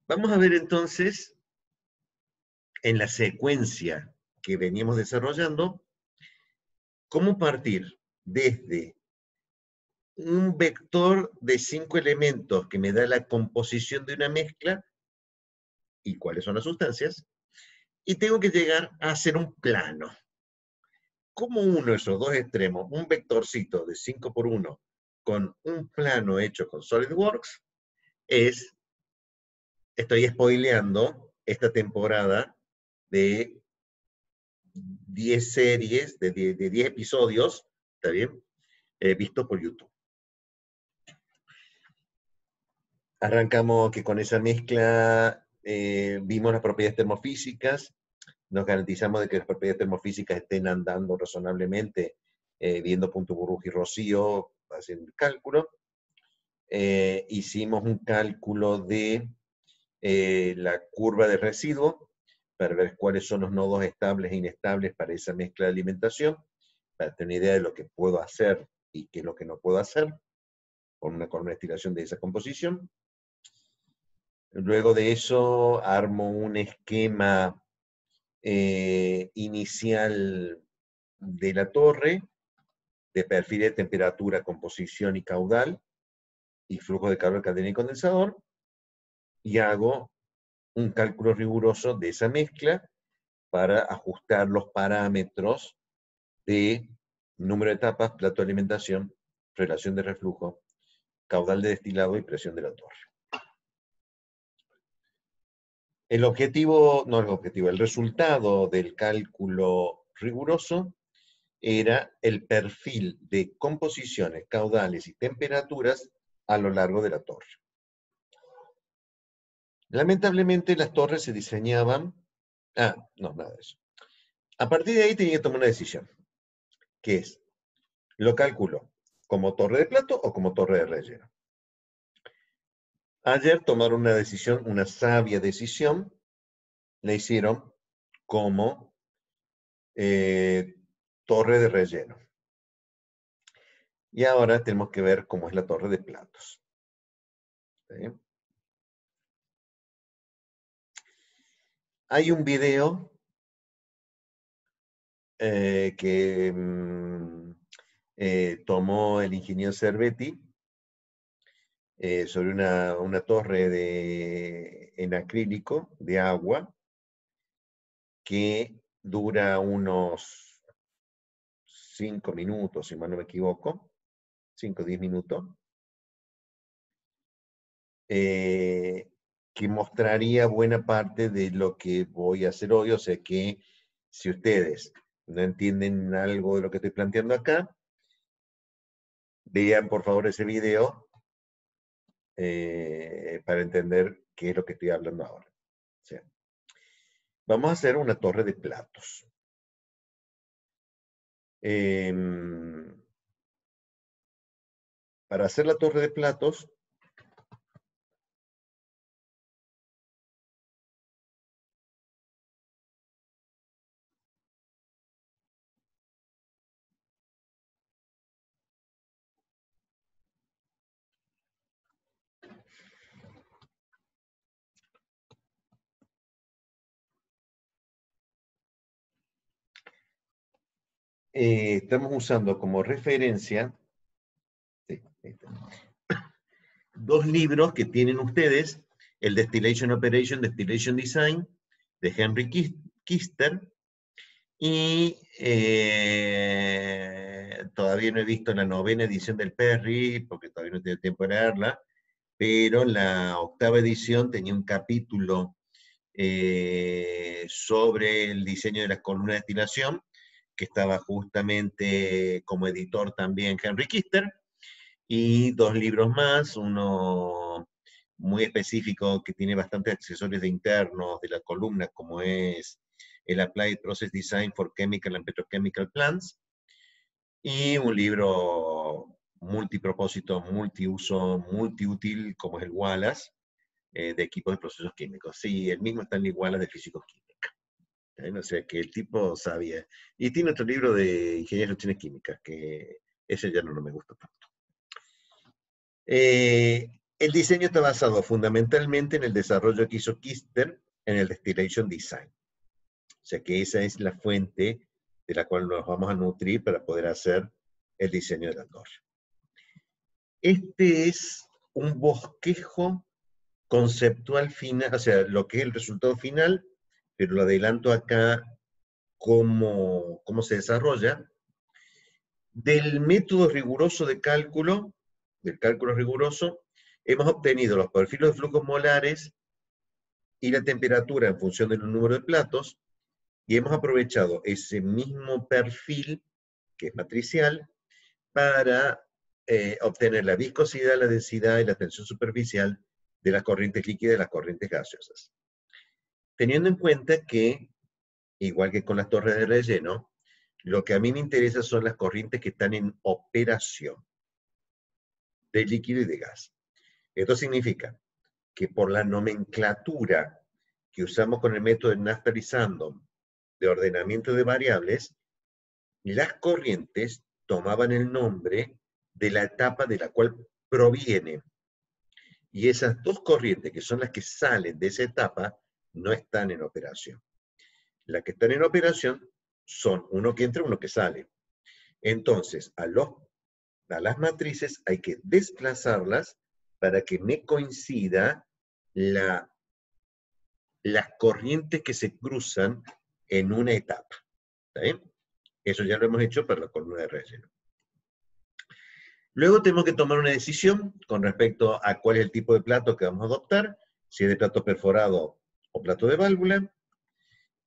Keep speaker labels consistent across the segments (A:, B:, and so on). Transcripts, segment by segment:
A: Vamos a ver entonces, en la secuencia que veníamos desarrollando, cómo partir desde un vector de 5 elementos que me da la composición de una mezcla y cuáles son las sustancias, y tengo que llegar a hacer un plano. ¿Cómo uno de esos dos extremos, un vectorcito de 5 por 1 con un plano hecho con SolidWorks, estoy spoileando esta temporada de 10 series, de 10 episodios, ¿está bien? Visto por YouTube. Arrancamos que con esa mezcla vimos las propiedades termofísicas, nos garantizamos de que las propiedades termofísicas estén andando razonablemente, viendo punto burbuja y rocío, haciendo el cálculo. Hicimos un cálculo de la curva de residuo para ver cuáles son los nodos estables e inestables para esa mezcla de alimentación, para tener idea de lo que puedo hacer y qué es lo que no puedo hacer con una estilación de esa composición. Luego de eso armo un esquema inicial de la torre, de perfil de temperatura, composición y caudal, y flujo de calor, cadena y condensador, y hago un cálculo riguroso de esa mezcla para ajustar los parámetros de número de etapas, plato de alimentación, relación de reflujo, caudal de destilado y presión de la torre. El resultado del cálculo riguroso era el perfil de composiciones, caudales y temperaturas a lo largo de la torre. Lamentablemente las torres se diseñaban... no, nada de eso. A partir de ahí tenía que tomar una decisión, que es, ¿lo calculo como torre de plato o como torre de relleno? Ayer tomaron una decisión, una sabia decisión, la hicieron como torre de relleno. Y ahora tenemos que ver cómo es la torre de platos. ¿Sí? Hay un video que tomó el ingeniero Cervetti sobre una torre en acrílico de agua que dura unos 5 minutos, si mal no me equivoco, 5 o 10 minutos, que mostraría buena parte de lo que voy a hacer hoy. O sea que si ustedes no entienden algo de lo que estoy planteando acá, vean por favor ese video para entender qué es lo que estoy hablando ahora. O sea, vamos a hacer una torre de platos. Para hacer la torre de platos, estamos usando como referencia dos libros que tienen ustedes, el Distillation Operation, Distillation Design, de Henry Kister, y todavía no he visto la 9ª edición del Perry, porque todavía no he tenido tiempo de leerla, pero la 8ª edición tenía un capítulo sobre el diseño de las columnas de destilación, que estaba justamente como editor también Henry Kister, y dos libros más, uno muy específico que tiene bastantes accesorios de internos de la columna, como es el Applied Process Design for Chemical and Petrochemical Plants, y un libro multipropósito, multiuso, multiútil, como es el Wallace, de equipos de procesos químicos. Sí, el mismo Stanley Wallace de físico-química. O sea, que el tipo sabía. Y tiene otro libro de ingeniería de reacciones químicas, que ese ya no me gusta tanto. El diseño está basado fundamentalmente en el desarrollo que hizo Kister en el Distillation Design. O sea que esa es la fuente de la cual nos vamos a nutrir para poder hacer el diseño de la torre. Este es un bosquejo conceptual final, o sea, lo que es el resultado final, pero lo adelanto acá cómo se desarrolla. Del método riguroso de cálculo, del cálculo riguroso, hemos obtenido los perfiles de flujos molares y la temperatura en función del número de platos, y hemos aprovechado ese mismo perfil, que es matricial, para obtener la viscosidad, la densidad y la tensión superficial de las corrientes líquidas y las corrientes gaseosas. Teniendo en cuenta que, igual que con las torres de relleno, lo que a mí me interesa son las corrientes que están en operación, de líquido y de gas. Esto significa que por la nomenclatura que usamos con el método de Naftali-Sandom de ordenamiento de variables, las corrientes tomaban el nombre de la etapa de la cual provienen. Y esas dos corrientes, que son las que salen de esa etapa, no están en operación. Las que están en operación son uno que entra y uno que sale. Entonces, a las matrices hay que desplazarlas para que me coincida las corrientes que se cruzan en una etapa. ¿Está bien? Eso ya lo hemos hecho para la columna de relleno. Luego tenemos que tomar una decisión con respecto a cuál es el tipo de plato que vamos a adoptar, si es de plato perforado o plato de válvula.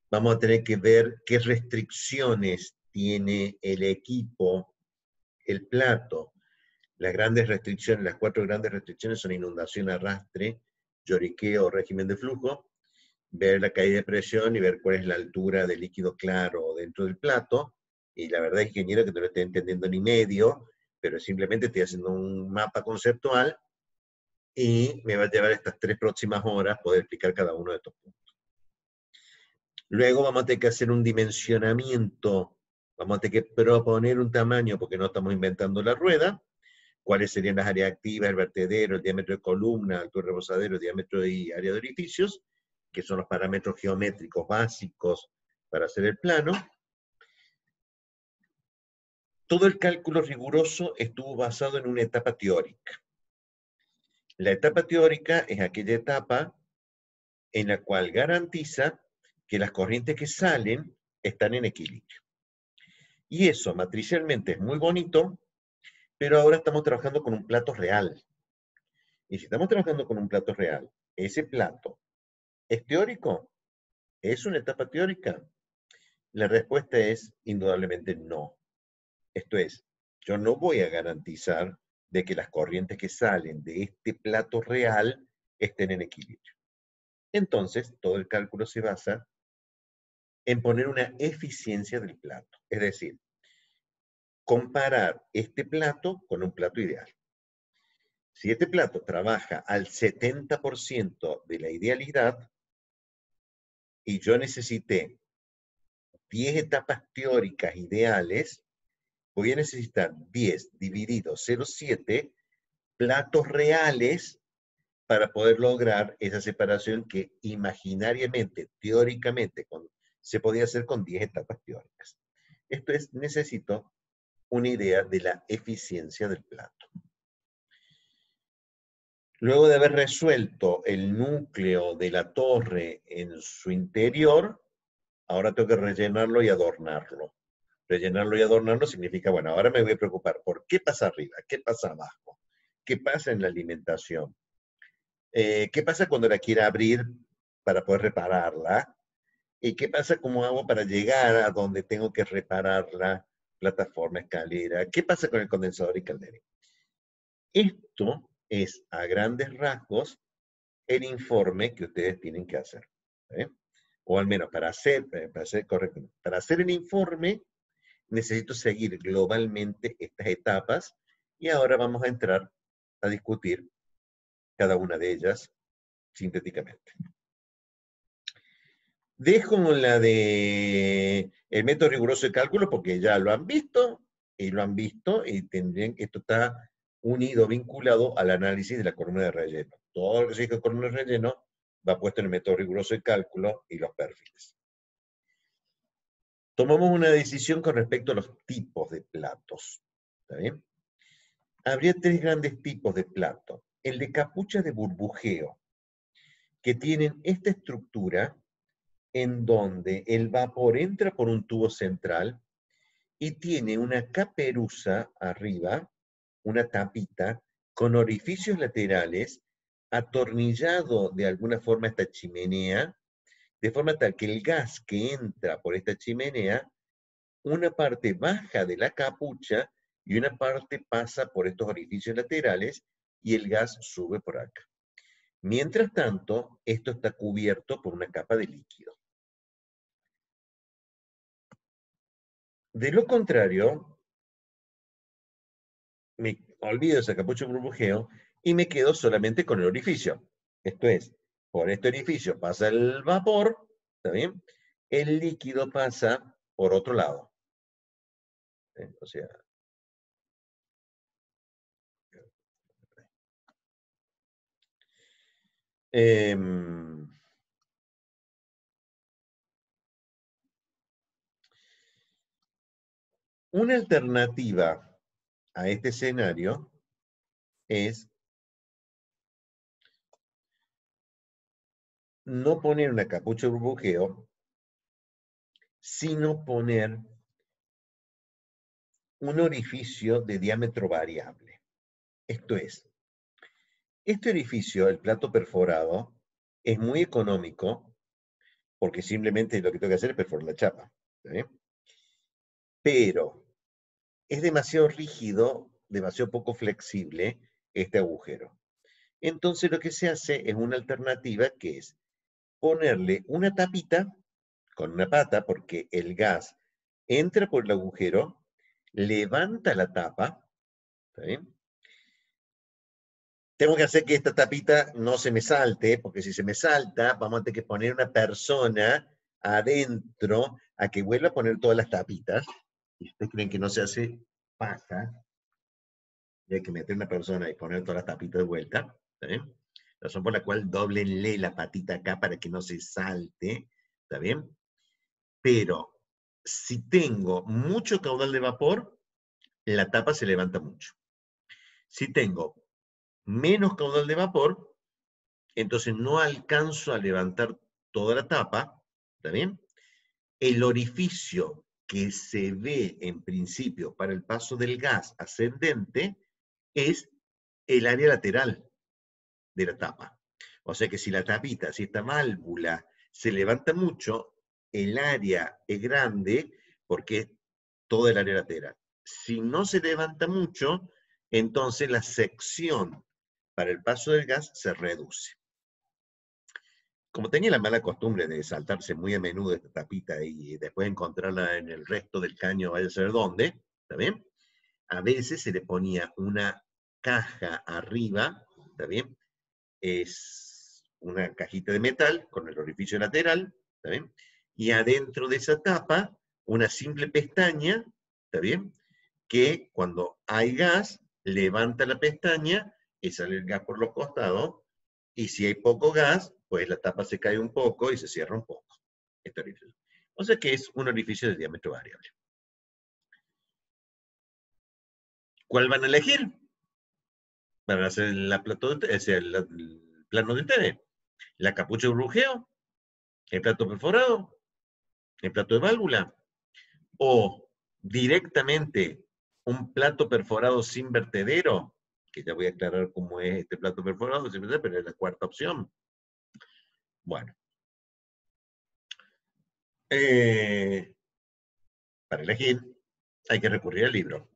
A: Vamos a tener que ver qué restricciones tiene el equipo, el plato. Las grandes restricciones, las 4 grandes restricciones son inundación, arrastre, lloriqueo, régimen de flujo, ver la caída de presión y ver cuál es la altura del líquido claro dentro del plato. Y la verdad, ingeniero, que no lo estoy entendiendo ni medio, pero simplemente estoy haciendo un mapa conceptual y me va a llevar estas 3 próximas horas poder explicar cada uno de estos puntos. Luego vamos a tener que hacer un dimensionamiento, vamos a tener que proponer un tamaño, porque no estamos inventando la rueda, cuáles serían las áreas activas, el vertedero, el diámetro de columna, altura de rebosadero, diámetro y área de orificios, que son los parámetros geométricos básicos para hacer el plano. Todo el cálculo riguroso estuvo basado en una etapa teórica. La etapa teórica es aquella etapa en la cual garantiza que las corrientes que salen están en equilibrio. Y eso matricialmente es muy bonito, pero ahora estamos trabajando con un plato real. Y si estamos trabajando con un plato real, ese plato ¿es teórico? ¿Es una etapa teórica? La respuesta es indudablemente no. Esto es, yo no voy a garantizar de que las corrientes que salen de este plato real estén en equilibrio. Entonces, todo el cálculo se basa en poner una eficiencia del plato. Es decir, comparar este plato con un plato ideal. Si este plato trabaja al 70% de la idealidad y yo necesité 10 etapas teóricas ideales, voy a necesitar 10 dividido 0,7 platos reales para poder lograr esa separación que imaginariamente, teóricamente, se podía hacer con 10 etapas teóricas. Esto es, necesito una idea de la eficiencia del plato. Luego de haber resuelto el núcleo de la torre en su interior, ahora tengo que rellenarlo y adornarlo. Rellenarlo y adornarlo significa, bueno, ahora me voy a preocupar por qué pasa arriba, qué pasa abajo, qué pasa en la alimentación, qué pasa cuando la quiera abrir para poder repararla, y qué pasa, cómo hago para llegar a donde tengo que repararla, plataforma, escalera, qué pasa con el condensador y caldera. Esto es, a grandes rasgos, el informe que ustedes tienen que hacer. O al menos para hacer el informe, necesito seguir globalmente estas etapas y ahora vamos a entrar a discutir cada una de ellas sintéticamente. Dejo la de el método riguroso de cálculo porque ya lo han visto y tendrían, esto está unido, vinculado al análisis de la columna de relleno. Todo lo que se dice columna de relleno va puesto en el método riguroso de cálculo y los perfiles. Tomamos una decisión con respecto a los tipos de platos. ¿Está bien? Habría tres grandes tipos de plato. El de capucha de burbujeo, que tienen esta estructura en donde el vapor entra por un tubo central y tiene una caperuza arriba, una tapita, con orificios laterales, atornillado de alguna forma a esta chimenea, de forma tal que el gas que entra por esta chimenea, una parte baja de la capucha y una parte pasa por estos orificios laterales y el gas sube por acá. Mientras tanto, esto está cubierto por una capa de líquido. De lo contrario, me olvido de esa capucha de burbujeo y me quedo solamente con el orificio. Esto es, por este orificio pasa el vapor, ¿está bien? El líquido pasa por otro lado. O sea, una alternativa a este escenario es no poner una capucha de burbujeo, sino poner un orificio de diámetro variable. Esto es, este orificio, el plato perforado, es muy económico porque simplemente lo que tengo que hacer es perforar la chapa. ¿Sí? Pero es demasiado rígido, demasiado poco flexible este agujero. Entonces lo que se hace es una alternativa que es ponerle una tapita con una pata, porque el gas entra por el agujero, levanta la tapa, ¿está bien? Tengo que hacer que esta tapita no se me salte, porque si se me salta, vamos a tener que poner una persona adentro a que vuelva a poner todas las tapitas. Y ustedes creen que no se hace paja, y hay que meter una persona y poner todas las tapitas de vuelta. ¿Está bien? La razón por la cual doblenle la patita acá para que no se salte. ¿Está bien? Pero si tengo mucho caudal de vapor, la tapa se levanta mucho. Si tengo menos caudal de vapor, entonces no alcanzo a levantar toda la tapa, ¿está bien? El orificio que se ve en principio para el paso del gas ascendente es el área lateral de la tapa. O sea que si la tapita, si esta válvula se levanta mucho, el área es grande porque es todo el área lateral. Si no se levanta mucho, entonces la sección para el paso del gas se reduce. Como tenía la mala costumbre de saltarse muy a menudo esta tapita y después encontrarla en el resto del caño, vaya a saber dónde, ¿está bien? A veces se le ponía una caja arriba, ¿está bien? Es una cajita de metal con el orificio lateral, ¿está bien? Y adentro de esa tapa, una simple pestaña, ¿está bien? Que cuando hay gas, levanta la pestaña y sale el gas por los costados, y si hay poco gas, pues la tapa se cae un poco y se cierra un poco. Este orificio. O sea que es un orificio de diámetro variable. ¿Cuál van a elegir? Van a hacer la plato de, el plano de ustedes. La capucha de burbujeo, el plato perforado, el plato de válvula, o directamente un plato perforado sin vertedero, que ya voy a aclarar cómo es este plato perforado, pero es la cuarta opción. Bueno. Para elegir hay que recurrir al libro.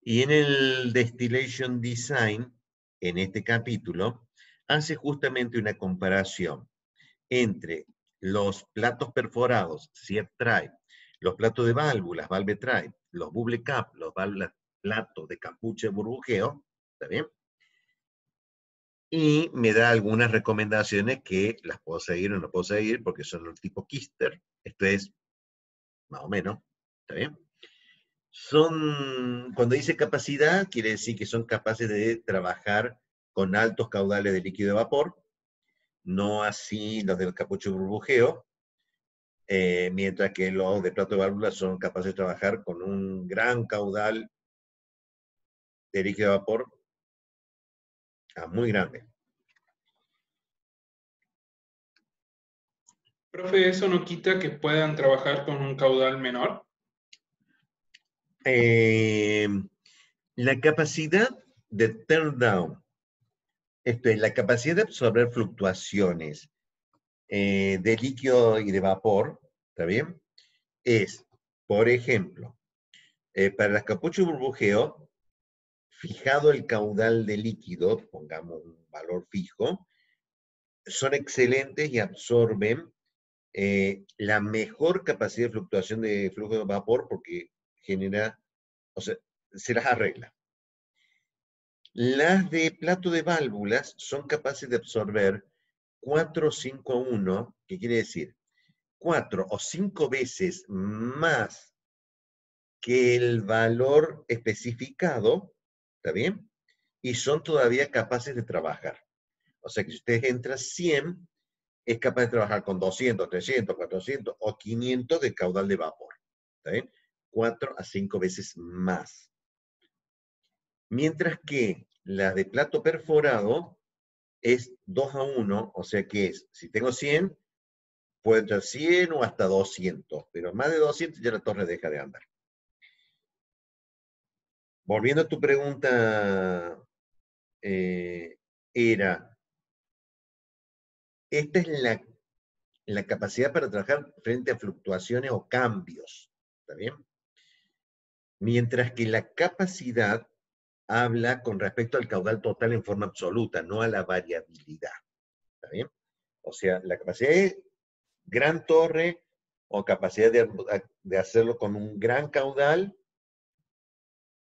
A: Y en el Distillation Design, en este capítulo, hace justamente una comparación entre los platos perforados, Sieve Tribe, los platos de válvulas, Valve Tribe, los Bubble Cap, los platos de capucha de burbujeo, ¿está bien? Y me da algunas recomendaciones que las puedo seguir o no puedo seguir porque son los tipo Kister. Esto es más o menos, ¿está bien? Cuando dice capacidad, quiere decir que son capaces de trabajar con altos caudales de líquido de vapor, no así los del capucho burbujeo, mientras que los de plato de válvula son capaces de trabajar con un gran caudal de líquido de vapor muy grande.
B: Profe, ¿eso no quita que puedan trabajar con un caudal menor?
A: La capacidad de turn down, esto es la capacidad de absorber fluctuaciones de líquido y de vapor, ¿está bien? Es, por ejemplo, para las capuchas burbujeo, fijado el caudal de líquido, pongamos un valor fijo, son excelentes y absorben la mejor capacidad de fluctuación de flujo de vapor porque genera, o sea, se las arregla. Las de plato de válvulas son capaces de absorber 4 o 5 a 1, que quiere decir 4 o 5 veces más que el valor especificado, ¿está bien? Y son todavía capaces de trabajar. O sea que si usted entra 100, es capaz de trabajar con 200, 300, 400 o 500 de caudal de vapor. ¿Está bien? 4 a 5 veces más. Mientras que la de plato perforado es 2 a 1, o sea que es, si tengo 100, puede entrar 100 o hasta 200, pero más de 200 ya la torre deja de andar. Volviendo a tu pregunta, era, esta es la capacidad para trabajar frente a fluctuaciones o cambios, ¿está bien? Mientras que la capacidad habla con respecto al caudal total en forma absoluta, no a la variabilidad, ¿está bien? O sea, la capacidad es gran torre o capacidad de hacerlo con un gran caudal.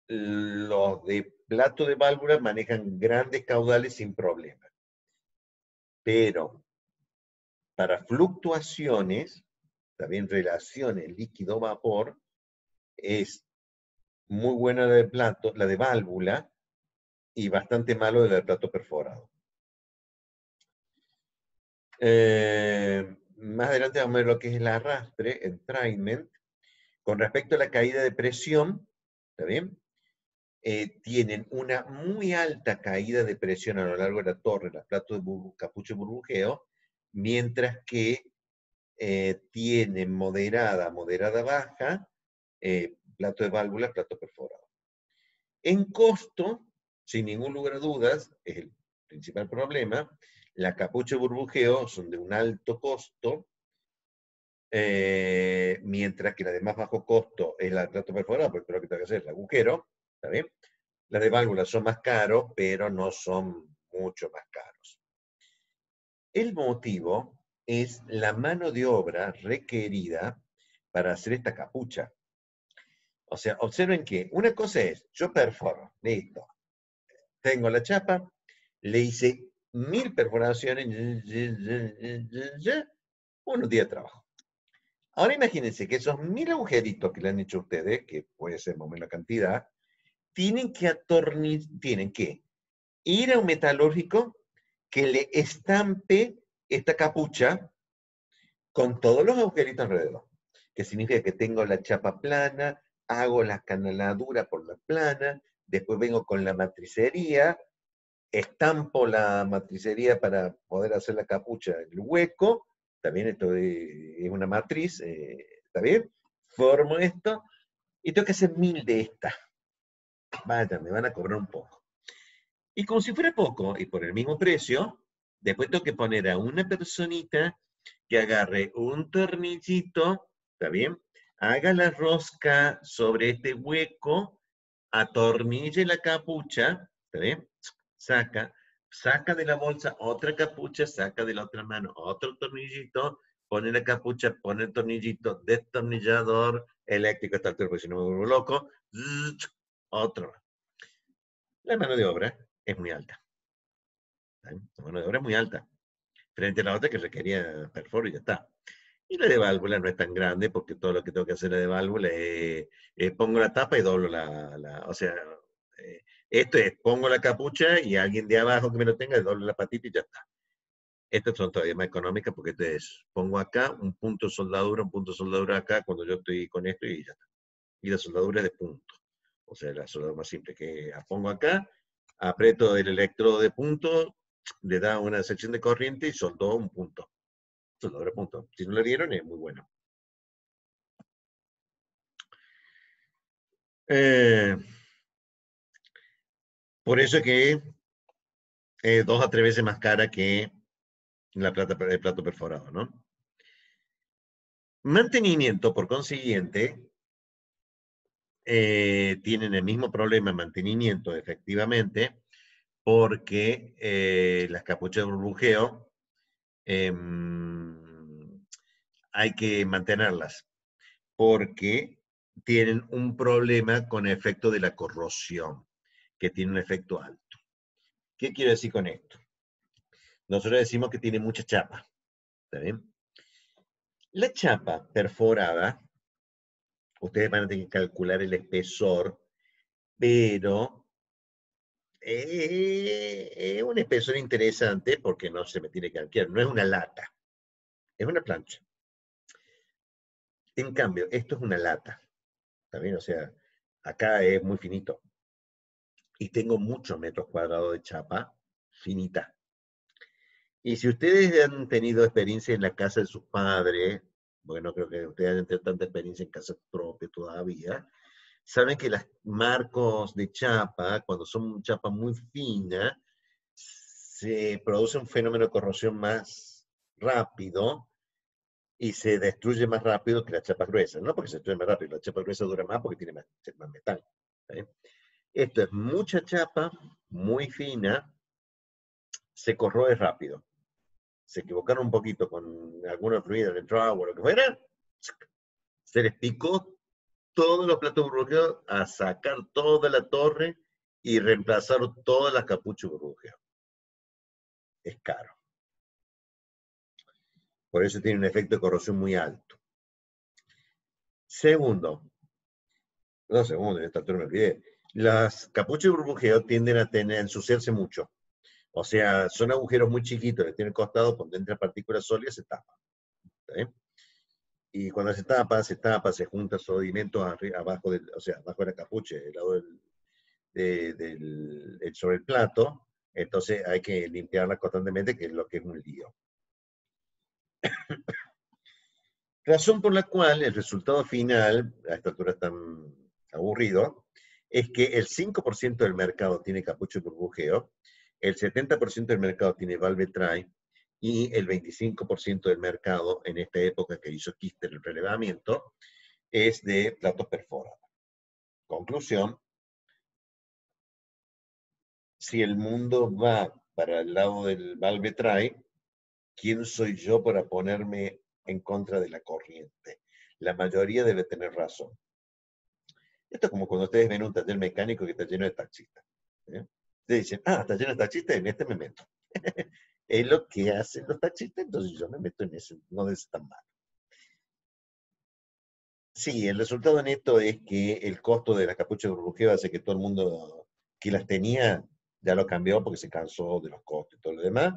A: Los de plato de válvula manejan grandes caudales sin problema. Pero para fluctuaciones, también relaciones líquido-vapor, es muy buena la de plato, la de válvula, y bastante malo la de plato perforado. Más adelante vamos a ver lo que es el arrastre, entrainment. Con respecto a la caída de presión, ¿está bien? Tienen una muy alta caída de presión a lo largo de la torre, las platos de capucho burbujeo, mientras que tienen moderada baja, plato de válvula, plato perforado. En costo, sin ningún lugar a dudas, es el principal problema, la capucha burbujeo son de un alto costo, mientras que la de más bajo costo es la de plato perforado, porque lo que tengo que hacer es el agujero, ¿está bien? Las de válvulas son más caros, pero no son mucho más caros. El motivo es la mano de obra requerida para hacer esta capucha. O sea, observen que una cosa es, yo perforo, listo. Tengo la chapa, le hice 1000 perforaciones, unos días de trabajo. Ahora imagínense que esos 1000 agujeritos que le han hecho ustedes, que puede ser más o menos la cantidad, tienen que ir a un metalúrgico que le estampe esta capucha con todos los agujeritos alrededor. Que significa que tengo la chapa plana, hago la canaladura por la plana, después vengo con la matricería, estampo la matricería para poder hacer la capucha, el hueco, también esto es una matriz, ¿está bien? Formo esto y tengo que hacer 1000 de estas. Vaya, me van a cobrar un poco. Y como si fuera poco, y por el mismo precio, después tengo que poner a una personita que agarre un tornillito, ¿está bien? Haga la rosca sobre este hueco, atornille la capucha, ¿está bien? Saca de la bolsa otra capucha, saca de la otra mano otro tornillito, pone la capucha, pone el tornillito, destornillador eléctrico, hasta el porque si no me vuelvo loco, otro. La mano de obra es muy alta. La mano de obra es muy alta. Frente a la otra que requería perforo y ya está. Y la de válvula no es tan grande porque todo lo que tengo que hacer la de válvula es pongo la tapa y doblo o sea, eh, esto es pongo la capucha y alguien de abajo que me lo tenga, doblo la patita y ya está. Estas son todavía más económicas porque este es, pongo acá un punto de soldadura acá cuando yo estoy con esto y ya está. Y la soldadura es de punto. O sea, la soldadura más simple que pongo acá, aprieto el electrodo de punto, le da una sección de corriente y soldó un punto. Soldadura de punto. Si no lo vieron, es muy bueno. Eh, por eso es que es 2 a 3 veces más cara que el plato perforado, ¿no? Mantenimiento, por consiguiente, tienen el mismo problema en mantenimiento, efectivamente, porque las capuchas de burbujeo hay que mantenerlas, porque tienen un problema con el efecto de la corrosión, que tiene un efecto alto. ¿Qué quiero decir con esto? Nosotros decimos que tiene mucha chapa, ¿está bien? La chapa perforada, ustedes van a tener que calcular el espesor, pero es un espesor interesante porque no se me tiene que calcular, no es una lata, es una plancha. En cambio, esto es una lata, ¿está bien? O sea, acá es muy finito. Y tengo muchos metros cuadrados de chapa finita. Y si ustedes han tenido experiencia en la casa de sus padres, bueno, creo que ustedes han tenido tanta experiencia en casa propia todavía, saben que los marcos de chapa, cuando son chapa muy fina, se produce un fenómeno de corrosión más rápido y se destruye más rápido que la chapa gruesa. No porque se destruye más rápido, la chapa gruesa dura más porque tiene más metal. ¿Sí? Esto es mucha chapa, muy fina, se corroe rápido. Se equivocaron un poquito con algunos fluidos dentro de agua o lo que fuera, se les picó todos los platos burbujeados a sacar toda la torre y reemplazar todas las capuchas burbujeadas. Es caro. Por eso tiene un efecto de corrosión muy alto. Segundo, en esta altura me olvidé. Las capuchas de burbujeo tienden a ensuciarse mucho. O sea, son agujeros muy chiquitos que tienen costado, cuando entra partículas sólidas se tapan. ¿Sí? Y cuando se junta sedimento abajo, o sea, abajo de la capucha, del lado sobre el plato, entonces hay que limpiarla constantemente, que es lo que es un lío. Razón por la cual el resultado final, a esta altura es tan aburrido, es que el 5% del mercado tiene capucho de burbujeo, el 70% del mercado tiene valve tray, y el 25% del mercado en esta época que hizo Kister el relevamiento es de platos perforados. Conclusión, si el mundo va para el lado del valve tray, ¿quién soy yo para ponerme en contra de la corriente? La mayoría debe tener razón. Esto es como cuando ustedes ven un taller mecánico que está lleno de taxistas. ¿Eh? Ustedes dicen, está lleno de taxistas, en este me meto. Es lo que hacen los taxistas, entonces yo me meto en ese, no es tan malo. Sí, el resultado en esto es que el costo de la capucha de burbujeo hace que todo el mundo que las tenía ya lo cambió porque se cansó de los costos y todo lo demás,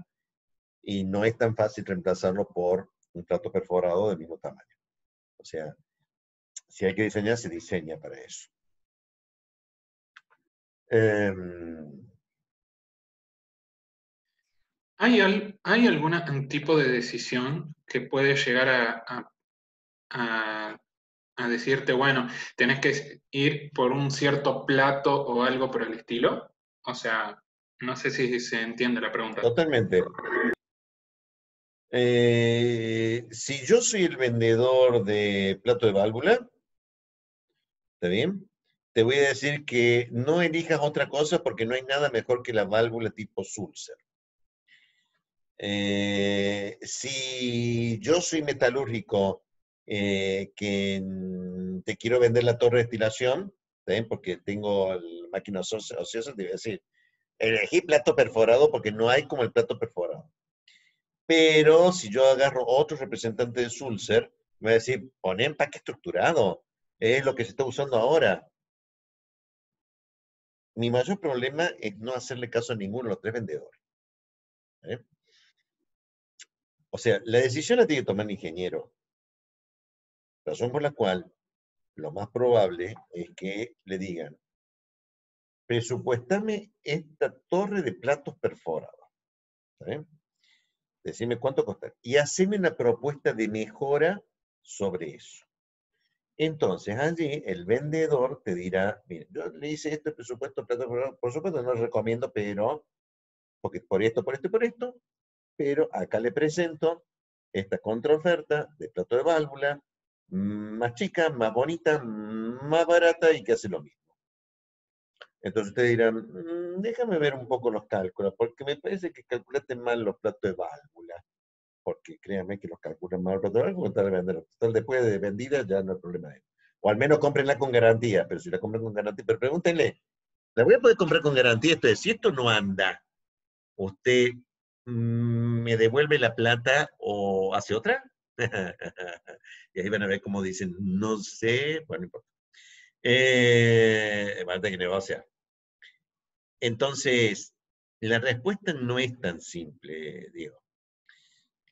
A: y no es tan fácil reemplazarlo por un plato perforado del mismo tamaño. O sea, si hay que diseñar, se diseña para eso.
B: ¿Hay algún tipo de decisión que puede llegar a decirte, bueno, tenés que ir por un cierto plato o algo por el estilo? O sea, no sé si se entiende la pregunta.
A: Totalmente. Si yo soy el vendedor de plato de válvula, ¿está bien? Te voy a decir que no elijas otra cosa porque no hay nada mejor que la válvula tipo Sulzer. Si yo soy metalúrgico que te quiero vender la torre de destilación, ¿está bien? Porque tengo máquinas ociosas, te voy a decir, elegí plato perforado porque no hay como el plato perforado. Pero si yo agarro otro representante de Sulzer, me va a decir, pon empaque estructurado, es lo que se está usando ahora. Mi mayor problema es no hacerle caso a ninguno de los tres vendedores. ¿Eh? O sea, la decisión la tiene que tomar el ingeniero, razón por la cual lo más probable es que le digan, presupuestame esta torre de platos perforados. ¿Eh? Decime cuánto cuesta. Y haceme una propuesta de mejora sobre eso. Entonces allí el vendedor te dirá, mire, yo le hice este presupuesto, por supuesto no lo recomiendo, pero, porque por esto, por esto y por esto, pero acá le presento esta contraoferta de plato de válvula, más chica, más bonita, más barata y que hace lo mismo. Entonces ustedes dirán, déjame ver un poco los cálculos, porque me parece que calculaste mal los platos de válvula, porque créanme que los calculan mal los platos de válvula, total, total, después de vendida ya no hay problema de él. O al menos cómprenla con garantía, pero si la compran con garantía, pero pregúntenle, ¿la voy a poder comprar con garantía? Esto es, si esto no anda, ¿usted me devuelve la plata o hace otra? Y ahí van a ver cómo dicen, no sé, bueno, no importa. Van a tener que negociar. Entonces, la respuesta no es tan simple, Diego.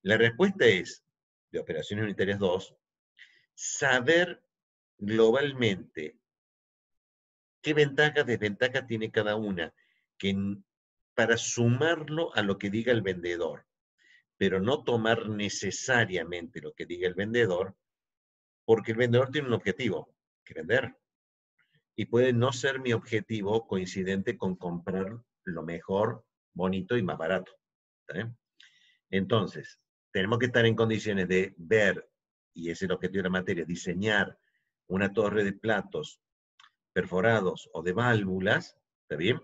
A: La respuesta es, de Operaciones Unitarias 2, saber globalmente qué ventajas, desventajas tiene cada una, que para sumarlo a lo que diga el vendedor, pero no tomar necesariamente lo que diga el vendedor, porque el vendedor tiene un objetivo, que vender. Y puede no ser mi objetivo coincidente con comprar lo mejor, bonito y más barato. ¿Sí? Entonces, tenemos que estar en condiciones de ver, y ese es el objetivo de la materia, diseñar una torre de platos perforados o de válvulas, ¿está bien?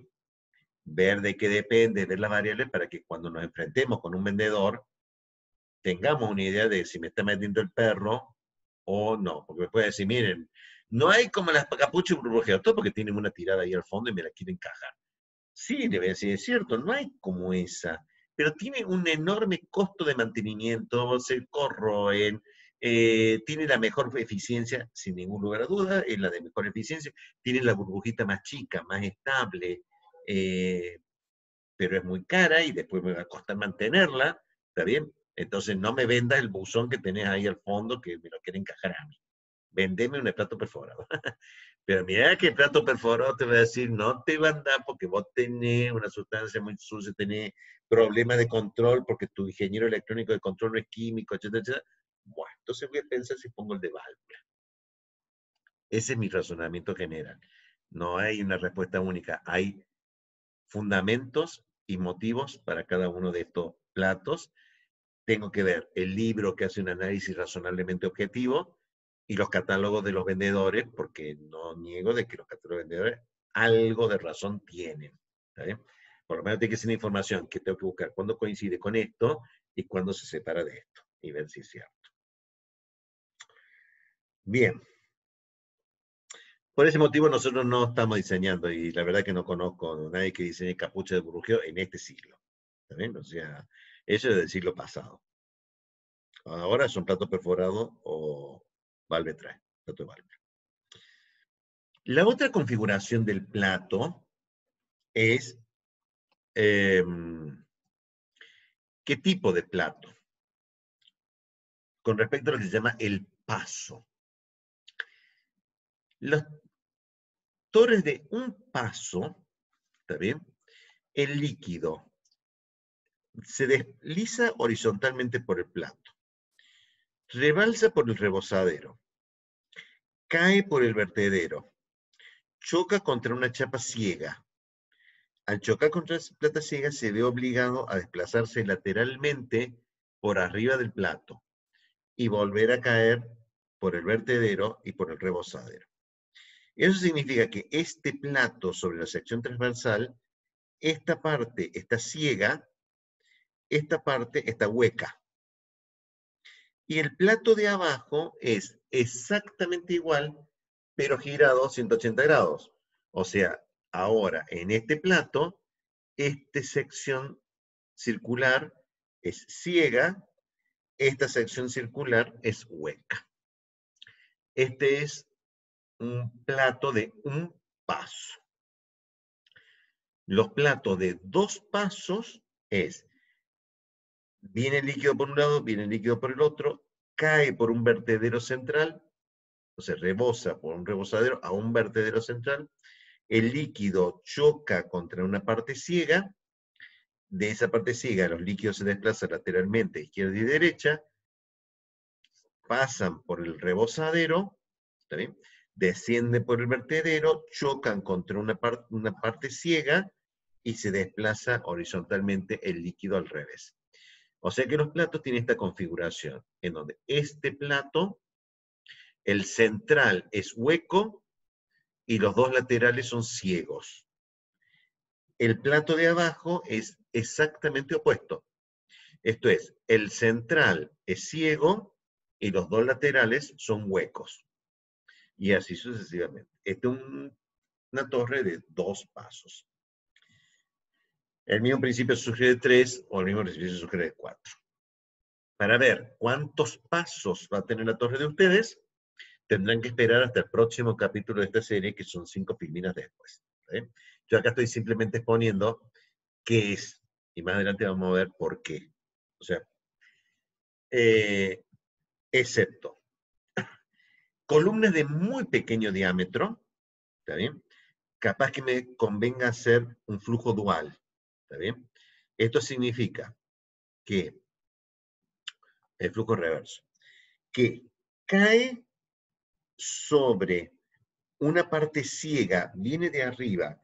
A: Ver de qué depende, ver las variables para que cuando nos enfrentemos con un vendedor tengamos una idea de si me está metiendo el perro o no. Porque me puede decir, miren, no hay como las capuchas burbujeadas, todo porque tienen una tirada ahí al fondo y me la quieren encajar. Sí, le voy a decir, es cierto, no hay como esa, pero tiene un enorme costo de mantenimiento, se corroen, tiene la mejor eficiencia, sin ningún lugar a duda, es la de mejor eficiencia, tiene la burbujita más chica, más estable, eh, pero es muy cara y después me va a costar mantenerla, ¿está bien? Entonces no me vendas el buzón que tenés ahí al fondo que me lo quiere encajar a mí. Vendeme un plato perforado. Pero mira que el plato perforado te va a decir, no te va a andar porque vos tenés una sustancia muy sucia, tenés problemas de control porque tu ingeniero electrónico de control no es químico, etcétera, etcétera. Bueno, entonces voy a pensar si pongo el de válvula. Ese es mi razonamiento general. No hay una respuesta única. Hay fundamentos y motivos para cada uno de estos platos. Tengo que ver el libro que hace un análisis razonablemente objetivo y los catálogos de los vendedores, porque no niego de que los catálogos de vendedores algo de razón tienen. ¿Está bien? Por lo menos tiene que ser una información que tengo que buscar cuándo coincide con esto y cuándo se separa de esto y ver si es cierto. Bien. Por ese motivo nosotros no estamos diseñando y la verdad que no conozco a nadie que diseñe capucha de burbujeo en este siglo. ¿Está bien? O sea, eso es del siglo pasado. Ahora son platos perforados o valve trae, plato de valve. La otra configuración del plato es qué tipo de plato, con respecto a lo que se llama el paso. Los torres de un paso, ¿está bien? El líquido se desliza horizontalmente por el plato, rebalsa por el rebozadero, cae por el vertedero, choca contra una chapa ciega. Al chocar contra la plata ciega se ve obligado a desplazarse lateralmente por arriba del plato y volver a caer por el vertedero y por el rebozadero. Eso significa que este plato sobre la sección transversal, esta parte está ciega, esta parte está hueca. Y el plato de abajo es exactamente igual, pero girado 180 grados. O sea, ahora en este plato, esta sección circular es ciega, esta sección circular es hueca. Este es un plato de un paso. Los platos de 2 pasos es, viene el líquido por un lado, viene el líquido por el otro, cae por un vertedero central, o sea, rebosa por un rebosadero a un vertedero central, el líquido choca contra una parte ciega, de esa parte ciega los líquidos se desplazan lateralmente, izquierda y derecha, pasan por el rebosadero, ¿está bien? Descienden por el vertedero, chocan contra una parte ciega y se desplaza horizontalmente el líquido al revés. O sea que los platos tienen esta configuración, en donde este plato, el central es hueco y los 2 laterales son ciegos. El plato de abajo es exactamente opuesto. Esto es, el central es ciego y los 2 laterales son huecos. Y así sucesivamente. Esta es una torre de 2 pasos. El mismo principio se sugiere de 3 o el mismo principio se sugiere de 4. Para ver cuántos pasos va a tener la torre de ustedes, tendrán que esperar hasta el próximo capítulo de esta serie, que son 5 filminas después. Yo acá estoy simplemente exponiendo qué es, y más adelante vamos a ver por qué. O sea, excepto columnas de muy pequeño diámetro, ¿está bien? Capaz que me convenga hacer un flujo dual, ¿está bien? Esto significa que, el flujo reverso, que cae sobre una parte ciega, viene de arriba,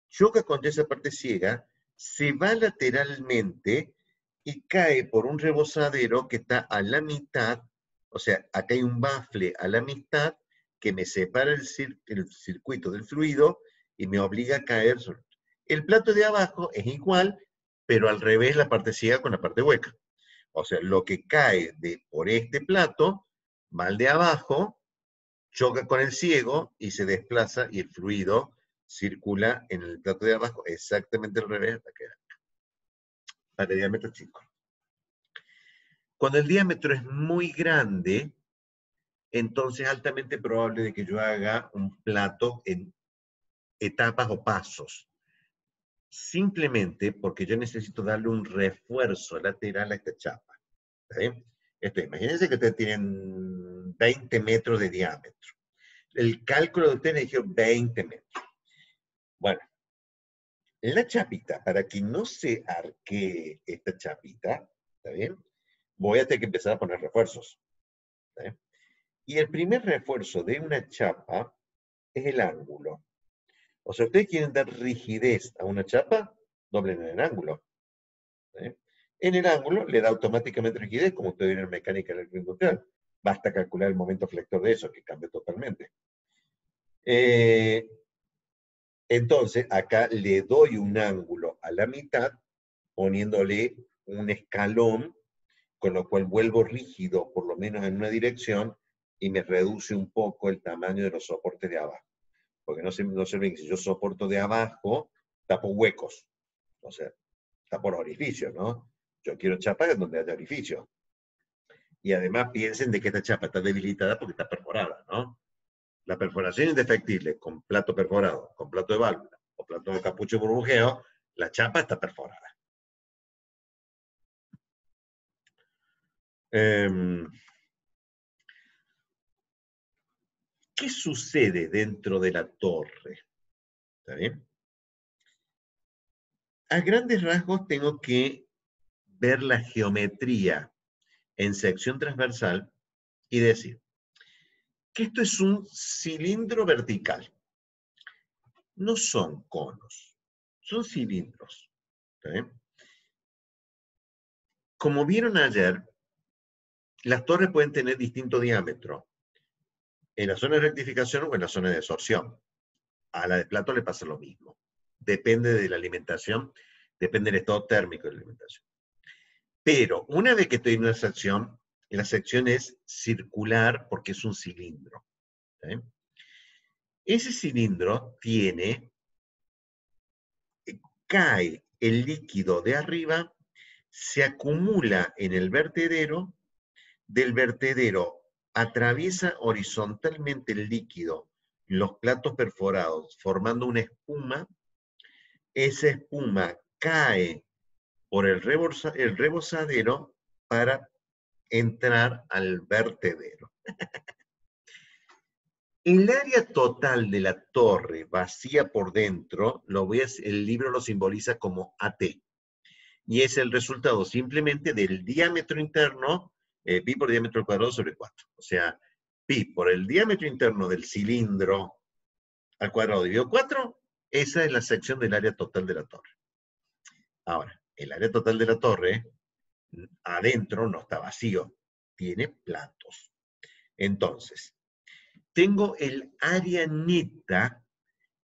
A: choca contra esa parte ciega, se va lateralmente y cae por un rebosadero que está a la mitad, o sea, acá hay un bafle a la mitad que me separa el circuito del fluido y me obliga a caer sobre. El plato de abajo es igual, pero al revés la parte ciega con la parte hueca. O sea, lo que cae por este plato va al de abajo, choca con el ciego y se desplaza y el fluido circula en el plato de abajo exactamente al revés para el diámetro chico. Cuando el diámetro es muy grande, entonces es altamente probable de que yo haga un plato en etapas o pasos. Simplemente porque yo necesito darle un refuerzo lateral a esta chapa. ¿Sí? Imagínense que ustedes tienen 20 metros de diámetro. El cálculo de ustedes me dijo 20 metros. Bueno, la chapita, para que no se arquee esta chapita, ¿está bien? Voy a tener que empezar a poner refuerzos. ¿Está bien? Y el primer refuerzo de una chapa es el ángulo. O sea, ustedes quieren dar rigidez a una chapa, doblen en el ángulo. ¿Sí? En el ángulo le da automáticamente rigidez, como usted viene en mecánica electroindustrial. Basta calcular el momento flector de eso, que cambia totalmente. Entonces, acá le doy un ángulo a la mitad, poniéndole un escalón, con lo cual vuelvo rígido, por lo menos en una dirección, y me reduce un poco el tamaño de los soportes de abajo. Porque no se olviden que si yo soporto de abajo, tapo huecos. O sea, tapo los orificios, ¿no? Yo quiero chapas donde haya orificio. Y además piensen de que esta chapa está debilitada porque está perforada, ¿no? La perforación indefectible con plato perforado, con plato de válvula o plato de capucho burbujeo, la chapa está perforada. ¿Qué sucede dentro de la torre? ¿Está bien? A grandes rasgos tengo que ver la geometría en sección transversal y decir que esto es un cilindro vertical. No son conos, son cilindros. ¿Está bien? Como vieron ayer, las torres pueden tener distinto diámetro en la zona de rectificación o en la zona de absorción. A la de plato le pasa lo mismo. Depende de la alimentación, depende del estado térmico de la alimentación. Pero una vez que estoy en una sección, la sección es circular porque es un cilindro. ¿Sí? Ese cilindro cae el líquido de arriba, se acumula en el vertedero, del vertedero atraviesa horizontalmente el líquido, los platos perforados, formando una espuma. Esa espuma cae por el rebosadero para entrar al vertedero. El área total de la torre vacía por dentro, el libro lo simboliza como AT, y es el resultado simplemente del diámetro interno, pi por diámetro al cuadrado sobre 4. O sea, pi por el diámetro interno del cilindro al cuadrado dividido 4, esa es la sección del área total de la torre. Ahora, el área total de la torre, adentro no está vacío, tiene platos. Entonces, tengo el área neta,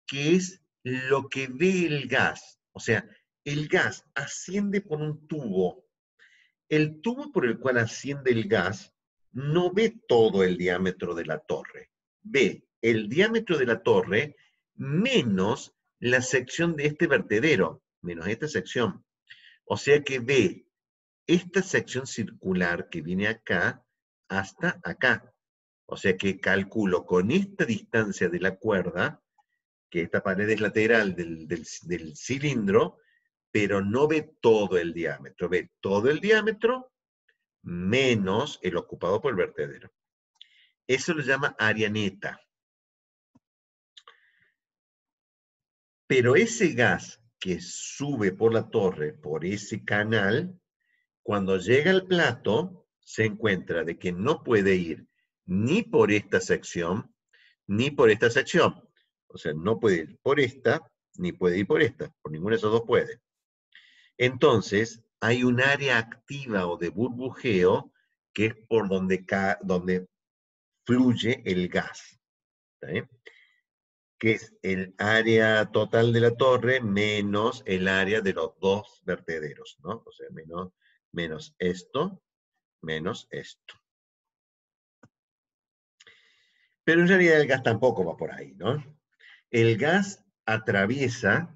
A: que es lo que ve el gas. O sea, el gas asciende por un tubo. El tubo por el cual asciende el gas no ve todo el diámetro de la torre. Ve el diámetro de la torre menos la sección de este vertedero, menos esta sección. O sea que ve esta sección circular que viene acá hasta acá. O sea que calculo con esta distancia de la cuerda, que esta pared es lateral del cilindro, pero no ve todo el diámetro. Ve todo el diámetro menos el ocupado por el vertedero. Eso lo llama área neta. Pero ese gas que sube por la torre, por ese canal, cuando llega al plato, se encuentra de que no puede ir ni por esta sección, ni por esta sección. O sea, no puede ir por esta, ni puede ir por esta. Por ninguna de esas dos puede. Entonces, hay un área activa o de burbujeo que es por donde fluye el gas. ¿Está bien? Que es el área total de la torre menos el área de los dos vertederos, ¿no? O sea, menos esto, menos esto. Pero en realidad el gas tampoco va por ahí, ¿no? El gas atraviesa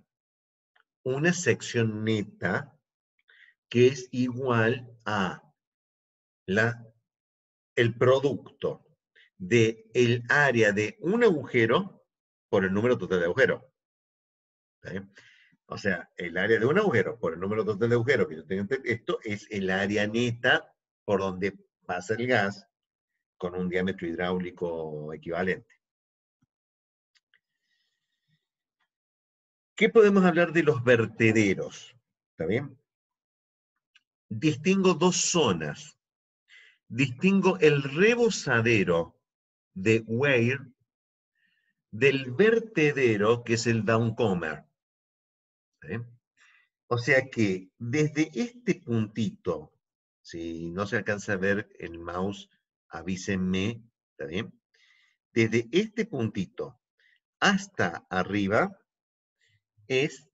A: una sección neta que es igual a el producto del área de un agujero por el número total de agujeros. ¿Sí? O sea, el área de un agujero por el número total de agujeros que yo tengo, esto es el área neta por donde pasa el gas con un diámetro hidráulico equivalente. ¿Qué podemos hablar de los vertederos? ¿Está bien? Distingo dos zonas. Distingo el rebosadero de Weir del vertedero que es el downcomer. ¿Sí? O sea que desde este puntito, si no se alcanza a ver el mouse, avísenme, ¿está bien? Desde este puntito hasta arriba es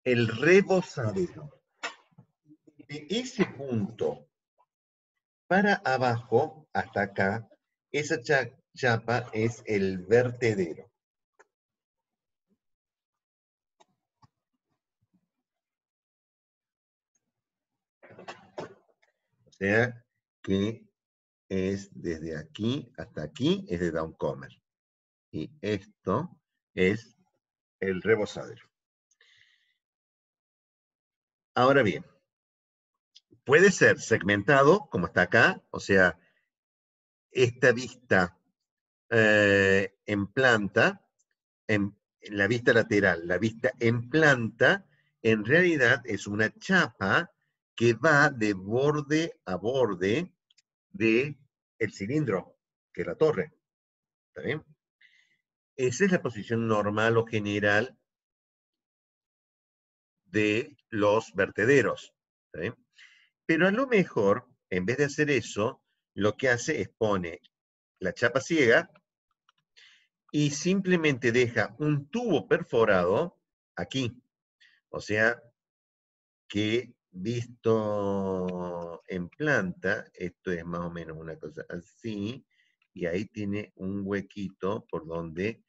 A: el rebosadero. De ese punto para abajo, hasta acá, esa chapa es el vertedero. O sea que es desde aquí hasta aquí, es de downcomer. Y esto es el rebosadero. Ahora bien, puede ser segmentado, como está acá, o sea, esta vista en planta, en la vista lateral, la vista en planta, en realidad es una chapa que va de borde a borde del cilindro, que es la torre. ¿Está bien? Esa es la posición normal o general de los vertederos. ¿Está bien? Pero a lo mejor, en vez de hacer eso, lo que hace es pone la chapa ciega y simplemente deja un tubo perforado aquí. O sea, que visto en planta, esto es más o menos una cosa así, y ahí tiene un huequito por donde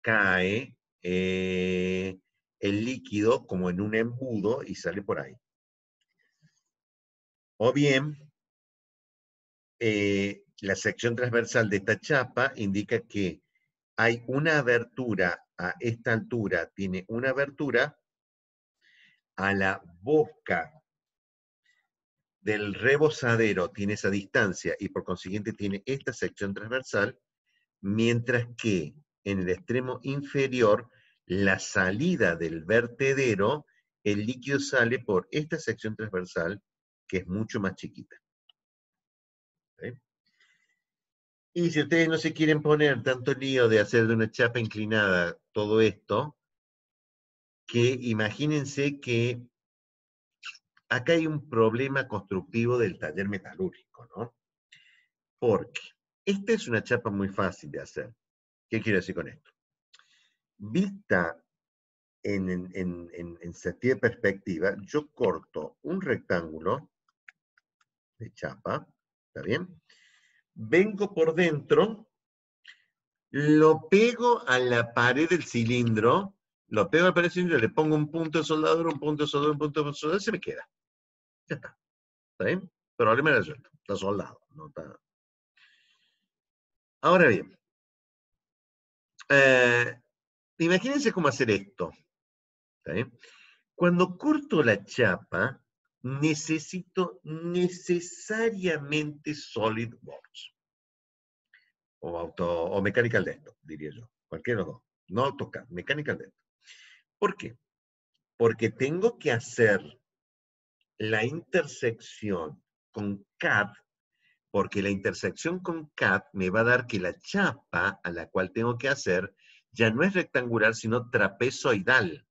A: cae el líquido como en un embudo y sale por ahí. O bien, la sección transversal de esta chapa indica que hay una abertura a esta altura, tiene una abertura a la boca del rebozadero, tiene esa distancia y por consiguiente tiene esta sección transversal, mientras que en el extremo inferior, la salida del vertedero, el líquido sale por esta sección transversal, que es mucho más chiquita. ¿Sí? Y si ustedes no se quieren poner tanto lío de hacer de una chapa inclinada todo esto, que imagínense que acá hay un problema constructivo del taller metalúrgico, ¿no? Porque esta es una chapa muy fácil de hacer. ¿Qué quiero decir con esto? Vista en sentido de perspectiva, yo corto un rectángulo de chapa, ¿está bien? Vengo por dentro, lo pego a la pared del cilindro, lo pego a la pared del cilindro, le pongo un punto de soldadura, un punto de soldadura, un punto de soldadura, se me queda. Ya está. ¿Está bien? Problema resuelto. Está soldado. No está... Ahora bien, imagínense cómo hacer esto. ¿Está bien? Cuando corto la chapa, necesito necesariamente SolidWorks. O Mechanical Desktop, diría yo. Cualquiera de los dos. No AutoCAD, Mechanical Desktop. ¿Por qué? Porque tengo que hacer la intersección con CAD, porque la intersección con CAD me va a dar que la chapa a la cual tengo que hacer ya no es rectangular, sino trapezoidal.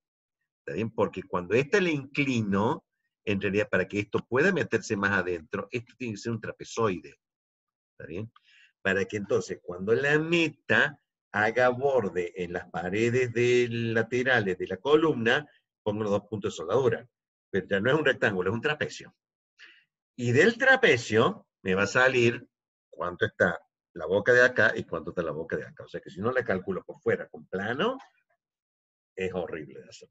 A: ¿Está bien? Porque cuando esta le inclino, en realidad para que esto pueda meterse más adentro, esto tiene que ser un trapezoide. ¿Está bien? Para que entonces cuando la meta haga borde en las paredes laterales de la columna, pongo los dos puntos de soldadura. Pero ya no es un rectángulo, es un trapecio. Y del trapecio me va a salir cuánto está la boca de acá y cuánto está la boca de acá. O sea que si no la calculo por fuera con plano, es horrible de hacer.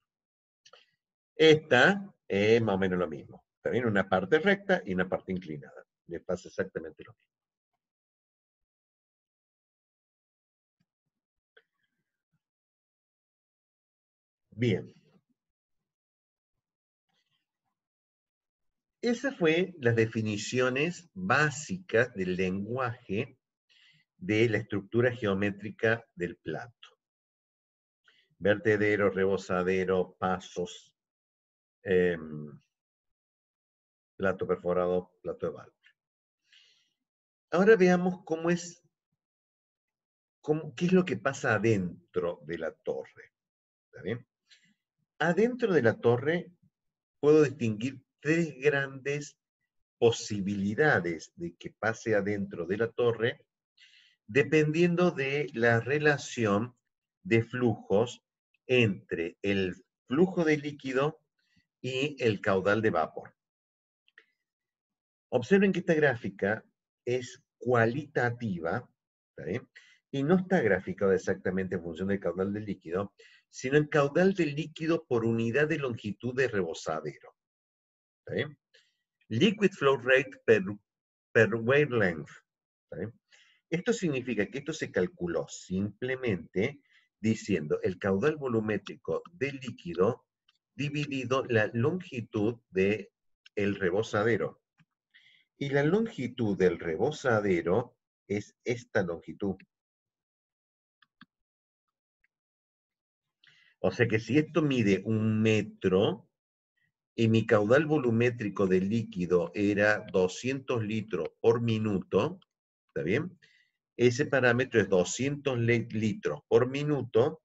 A: Esta es más o menos lo mismo. También una parte recta y una parte inclinada. Le pasa exactamente lo mismo. Bien. Esas fue las definiciones básicas del lenguaje de la estructura geométrica del plato. Vertedero, rebozadero, pasos, plato perforado, plato de válvula. Ahora veamos qué es lo que pasa adentro de la torre. ¿Está bien? Adentro de la torre puedo distinguir tres grandes posibilidades de que pase adentro de la torre, dependiendo de la relación de flujos entre el flujo de líquido y el caudal de vapor. Observen que esta gráfica es cualitativa, ¿está bien? Y no está graficada exactamente en función del caudal del líquido, sino el caudal del líquido por unidad de longitud de rebozadero. ¿Está bien? Liquid flow rate per wavelength. ¿Está bien? Esto significa que esto se calculó simplemente diciendo el caudal volumétrico del líquido dividido la longitud del rebozadero. Y la longitud del rebozadero es esta longitud. O sea que si esto mide 1 metro y mi caudal volumétrico del líquido era 200 litros por minuto, ¿está bien? Ese parámetro es 200 litros por minuto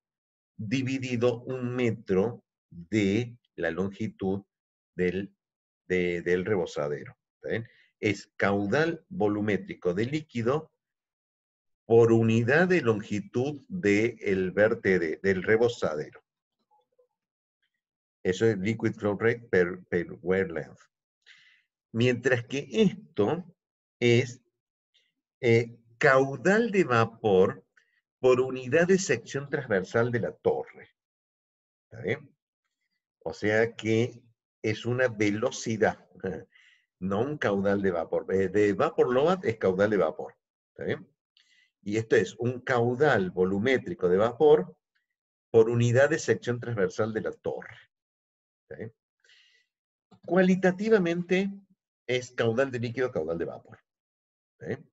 A: dividido 1 metro de la longitud del rebozadero. ¿Está bien? Es caudal volumétrico de líquido por unidad de longitud del del rebozadero. Eso es liquid flow rate per wavelength. Mientras que esto es caudal de vapor por unidad de sección transversal de la torre. ¿Está bien? O sea que es una velocidad. no un caudal de vapor. De vapor lobat es caudal de vapor. ¿Está bien? Y esto es un caudal volumétrico de vapor por unidad de sección transversal de la torre. ¿Está bien? Cualitativamente es caudal de líquido, caudal de vapor. ¿Está bien?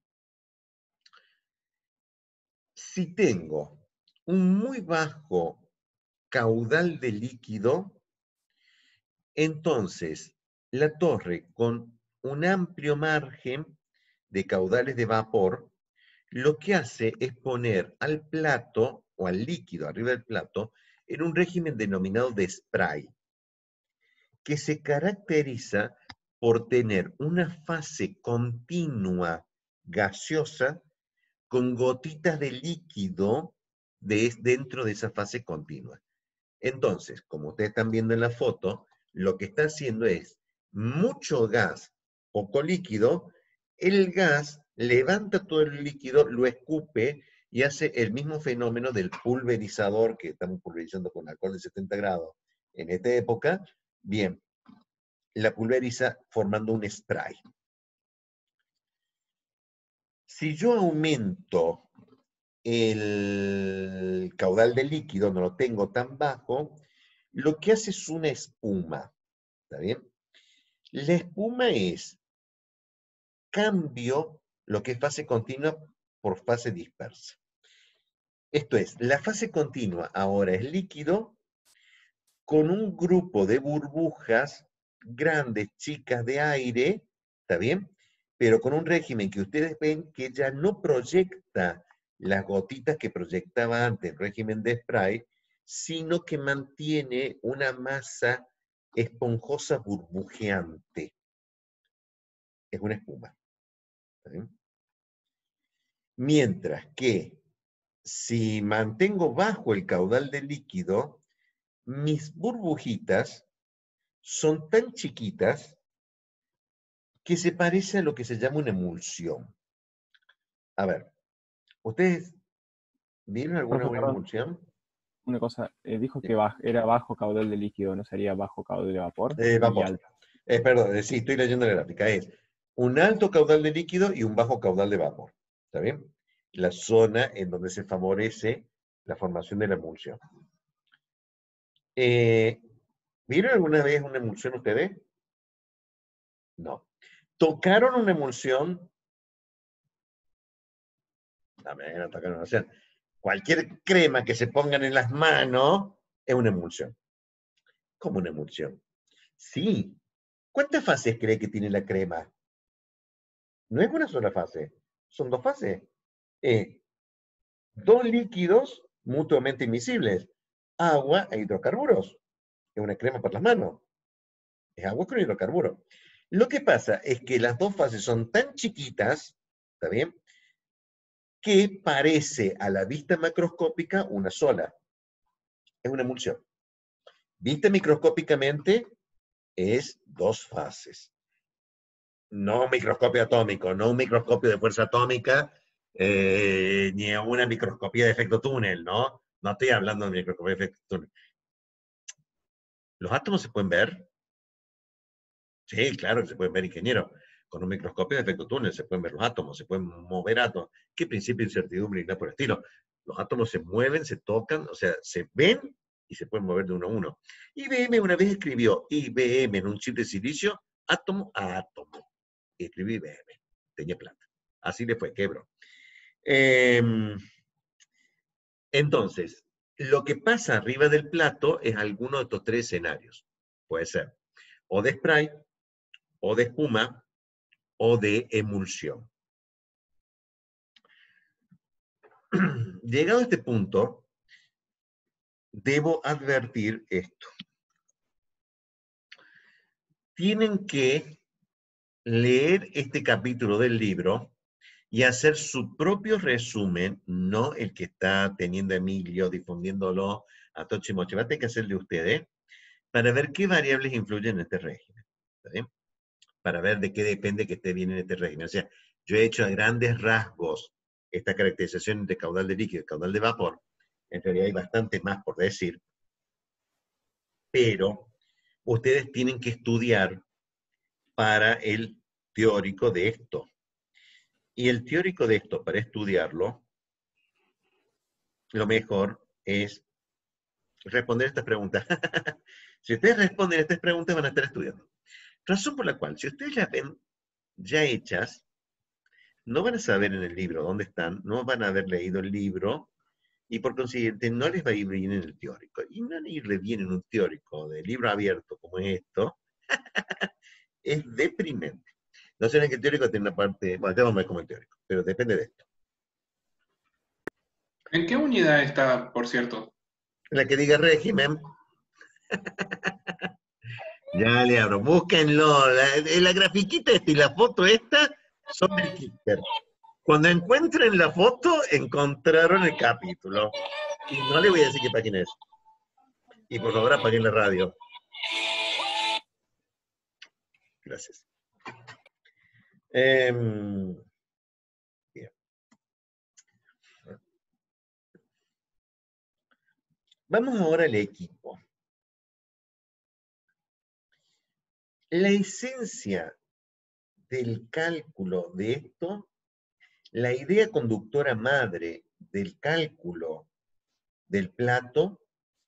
A: Si tengo un muy bajo caudal de líquido, entonces la torre con un amplio margen de caudales de vapor, lo que hace es poner al plato o al líquido arriba del plato en un régimen denominado de spray, que se caracteriza por tener una fase continua gaseosa con gotitas de líquido dentro de esa fase continua. Entonces, como ustedes están viendo en la foto, lo que está haciendo es mucho gas, poco líquido. El gas levanta todo el líquido, lo escupe y hace el mismo fenómeno del pulverizador, que estamos pulverizando con alcohol de 70 grados en esta época. Bien, la pulveriza formando un spray. Si yo aumento el caudal de líquido, no lo tengo tan bajo, lo que hace es una espuma. ¿Está bien? La espuma es cambio lo que es fase continua por fase dispersa. Esto es, la fase continua ahora es líquido con un grupo de burbujas grandes, chicas de aire, ¿está bien? Pero con un régimen que ustedes ven que ya no proyecta las gotitas que proyectaba antes el régimen de spray, sino que mantiene una masa esponjosa burbujeante. Es una espuma. ¿Está bien? Mientras que si mantengo bajo el caudal de líquido, mis burbujitas son tan chiquitas que se parece a lo que se llama una emulsión. A ver, ¿ustedes vieron alguna
C: Profe,
A: buena
C: perdón,
A: emulsión?
C: una cosa. Dijo
A: Sí.
C: que era bajo caudal de líquido, ¿no sería bajo caudal de vapor? Y
A: Vapor.
C: alto.
A: Perdón, sí, estoy leyendo la gráfica. Es un alto caudal de líquido y un bajo caudal de vapor. ¿Está bien? La zona en donde se favorece la formación de la emulsión. ¿Vieron alguna vez una emulsión ustedes? No. ¿Tocaron una emulsión? No tocaron una emulsión. Cualquier crema que se pongan en las manos es una emulsión. ¿Cómo una emulsión? Sí. ¿Cuántas fases cree que tiene la crema? No es una sola fase, son dos fases. Dos líquidos mutuamente invisibles, agua e hidrocarburos. Es una crema para las manos. Es agua con hidrocarburo. Lo que pasa es que las dos fases son tan chiquitas, ¿está bien? Que parece a la vista macroscópica una sola. Es una emulsión. Vista microscópicamente es dos fases. No un microscopio atómico, no un microscopio de fuerza atómica, ni una microscopía de efecto túnel, ¿no? No estoy hablando de microscopía de efecto túnel. ¿Los átomos se pueden ver? Sí, claro que se pueden ver, ingeniero. Con un microscopio de efecto túnel se pueden ver los átomos, se pueden mover átomos. ¿Qué principio de incertidumbre y nada por el estilo? Los átomos se mueven, se tocan, o sea, se ven y se pueden mover de uno a uno. IBM una vez escribió IBM en un chip de silicio, átomo a átomo. Y escribió IBM, tenía plata. Así le fue, quebró. Entonces, lo que pasa arriba del plato es alguno de estos tres escenarios. Puede ser o de spray, o de espuma, o de emulsión. Llegado a este punto, debo advertir esto. Tienen que leer este capítulo del libro y hacer su propio resumen, no el que está teniendo Emilio, difundiéndolo a tochi mochi. Va a tener que hacer de ustedes para ver qué variables influyen en este régimen. ¿Está bien? Para ver de qué depende que esté bien en este régimen. O sea, yo he hecho a grandes rasgos esta caracterización entre caudal de líquido y caudal de vapor. En realidad hay bastante más por decir, pero ustedes tienen que estudiar para el teórico de esto. Y el teórico de esto, para estudiarlo, lo mejor es responder estas preguntas. Si ustedes responden estas preguntas, van a estar estudiando. Razón por la cual, si ustedes las ven ya hechas, no van a saber en el libro dónde están, no van a haber leído el libro, y por consiguiente no les va a ir bien en el teórico. Y no irle bien en un teórico de libro abierto como es esto, es deprimente. No sé en que el teórico tiene una parte, bueno, ya vamos a ver cómo el teórico, pero depende de esto.
B: ¿En qué unidad está, por cierto?
A: La que diga régimen. Ya le abro, búsquenlo. La grafiquita esta y la foto esta son del Kicker. Cuando encuentren la foto, encontraron el capítulo. Y no le voy a decir qué página es. Y por favor apaguen la radio. Gracias. Bien. Vamos ahora al equipo. La esencia del cálculo de esto, la idea conductora madre del cálculo del plato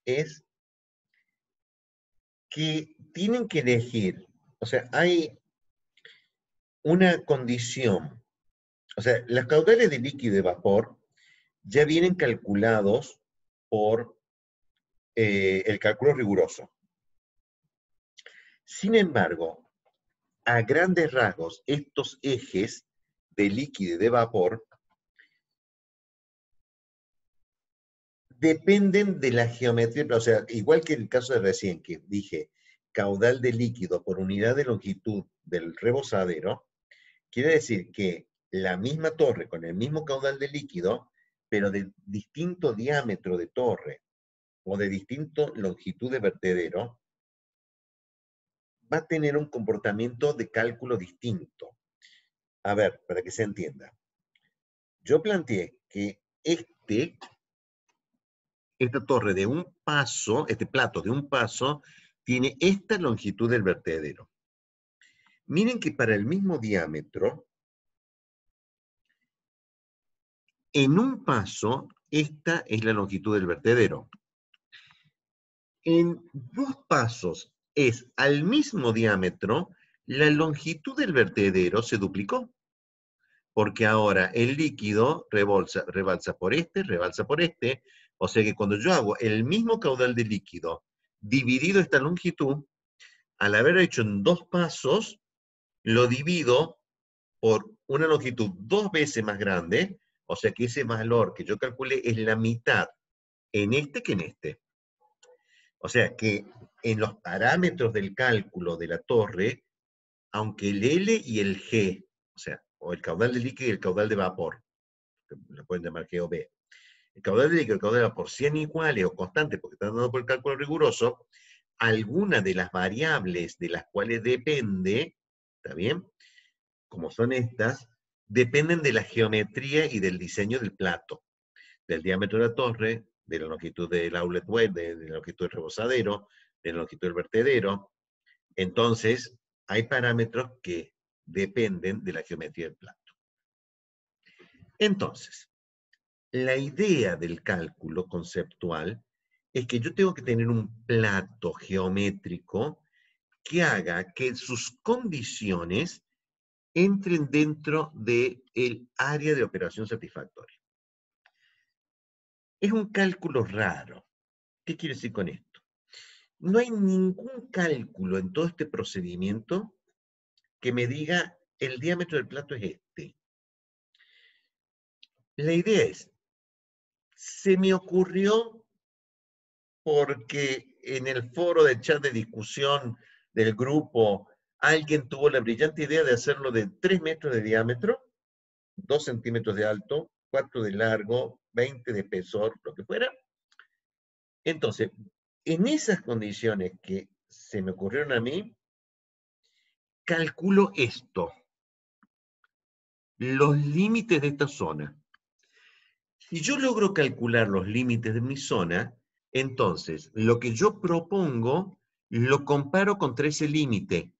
A: es que tienen que elegir, o sea, hay una condición, o sea, las caudales de líquido y de vapor ya vienen calculados por el cálculo riguroso. Sin embargo, a grandes rasgos, estos ejes de líquido y de vapor dependen de la geometría, o sea, igual que el caso de recién que dije, caudal de líquido por unidad de longitud del rebosadero, quiere decir que la misma torre con el mismo caudal de líquido, pero de distinto diámetro de torre o de distinta longitud de vertedero, va a tener un comportamiento de cálculo distinto. A ver, para que se entienda. Yo planteé que esta torre de un paso, este plato de un paso, tiene esta longitud del vertedero. Miren que para el mismo diámetro, en un paso, esta es la longitud del vertedero. En dos pasos es al mismo diámetro, la longitud del vertedero se duplicó. Porque ahora el líquido rebalsa por rebalsa por este. O sea que cuando yo hago el mismo caudal de líquido dividido esta longitud, al haber hecho en dos pasos, lo divido por una longitud 2 veces más grande, o sea que ese valor que yo calculé es la mitad en este que en este. O sea que en los parámetros del cálculo de la torre, aunque el L y el G, o sea, o el caudal de líquido y el caudal de vapor, que lo pueden llamar G o B, el caudal de líquido y el caudal de vapor sean iguales o constantes porque están dando por el cálculo riguroso, alguna de las variables de las cuales depende, ¿está bien? Como son estas, dependen de la geometría y del diseño del plato, del diámetro de la torre, de la longitud del outlet well, de la longitud del rebosadero, de la longitud del vertedero. Entonces, hay parámetros que dependen de la geometría del plato. Entonces, la idea del cálculo conceptual es que yo tengo que tener un plato geométrico que haga que sus condiciones entren dentro del área de operación satisfactoria. Es un cálculo raro. ¿Qué quiero decir con esto? No hay ningún cálculo en todo este procedimiento que me diga el diámetro del plato es este. La idea es, se me ocurrió porque en el foro de chat de discusión del grupo alguien tuvo la brillante idea de hacerlo de 3 metros de diámetro, 2 centímetros de alto, 4 de largo, 20 de espesor, lo que fuera. Entonces, en esas condiciones que se me ocurrieron a mí, calculo esto, los límites de esta zona. Si yo logro calcular los límites de mi zona, entonces lo que yo propongo lo comparo contra ese límite.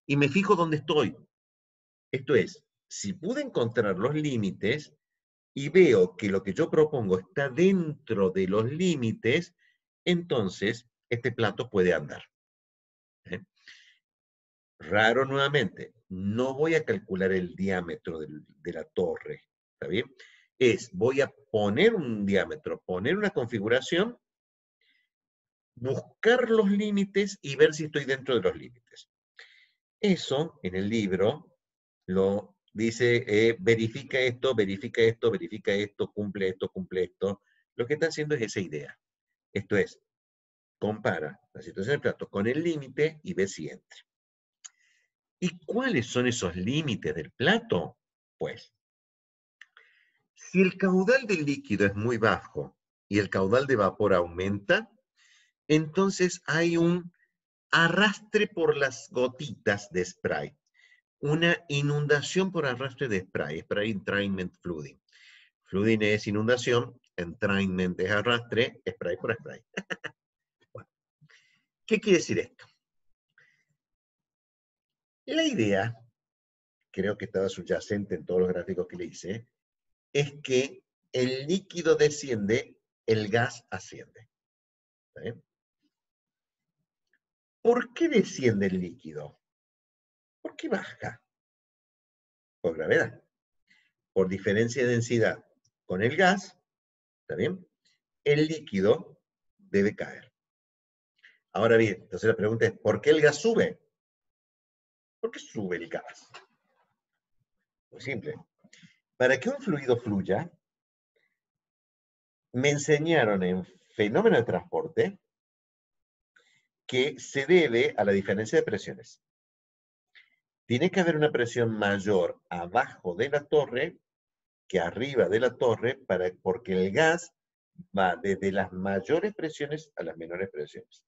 A: y me fijo dónde estoy. Esto es, si pude encontrar los límites y veo que lo que yo propongo está dentro de los límites, entonces este plato puede andar. ¿Eh? Raro nuevamente, no voy a calcular el diámetro de la torre, ¿está bien? Voy a poner un diámetro, poner una configuración, buscar los límites y ver si estoy dentro de los límites. Eso, en el libro, lo dice, verifica esto, verifica esto, verifica esto, cumple esto, cumple esto. Lo que está haciendo es esa idea. Esto es, compara la situación del plato con el límite y ve si entra. ¿Y cuáles son esos límites del plato? Pues, si el caudal del líquido es muy bajo y el caudal de vapor aumenta, entonces hay un arrastre por las gotitas de spray. Una inundación por arrastre de spray, spray entrainment flooding. Flooding es inundación, entrainment es arrastre, spray por spray. Bueno, ¿qué quiere decir esto? La idea, creo que estaba subyacente en todos los gráficos que le hice, es que el líquido desciende, el gas asciende. ¿Está bien? ¿Por qué desciende el líquido? ¿Por qué baja? Por gravedad. Por diferencia de densidad con el gas, ¿está bien? El líquido debe caer. Ahora bien, entonces la pregunta es, ¿por qué el gas sube? ¿Por qué sube el gas? Muy simple. Para que un fluido fluya, me enseñaron en fenómeno de transporte que se debe a la diferencia de presiones. Tiene que haber una presión mayor abajo de la torre que arriba de la torre porque el gas va desde las mayores presiones a las menores presiones.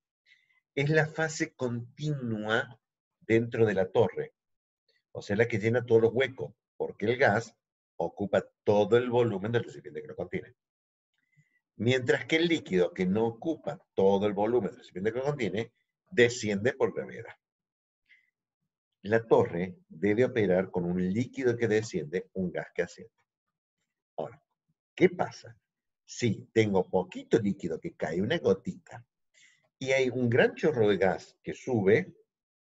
A: Es la fase continua dentro de la torre, o sea, la que llena todos los huecos, porque el gas ocupa todo el volumen del recipiente que lo contiene. Mientras que el líquido que no ocupa todo el volumen del recipiente que lo contiene, desciende por gravedad. La torre debe operar con un líquido que desciende, un gas que asciende. Ahora, ¿qué pasa? Si tengo poquito líquido que cae, una gotita, y hay un gran chorro de gas que sube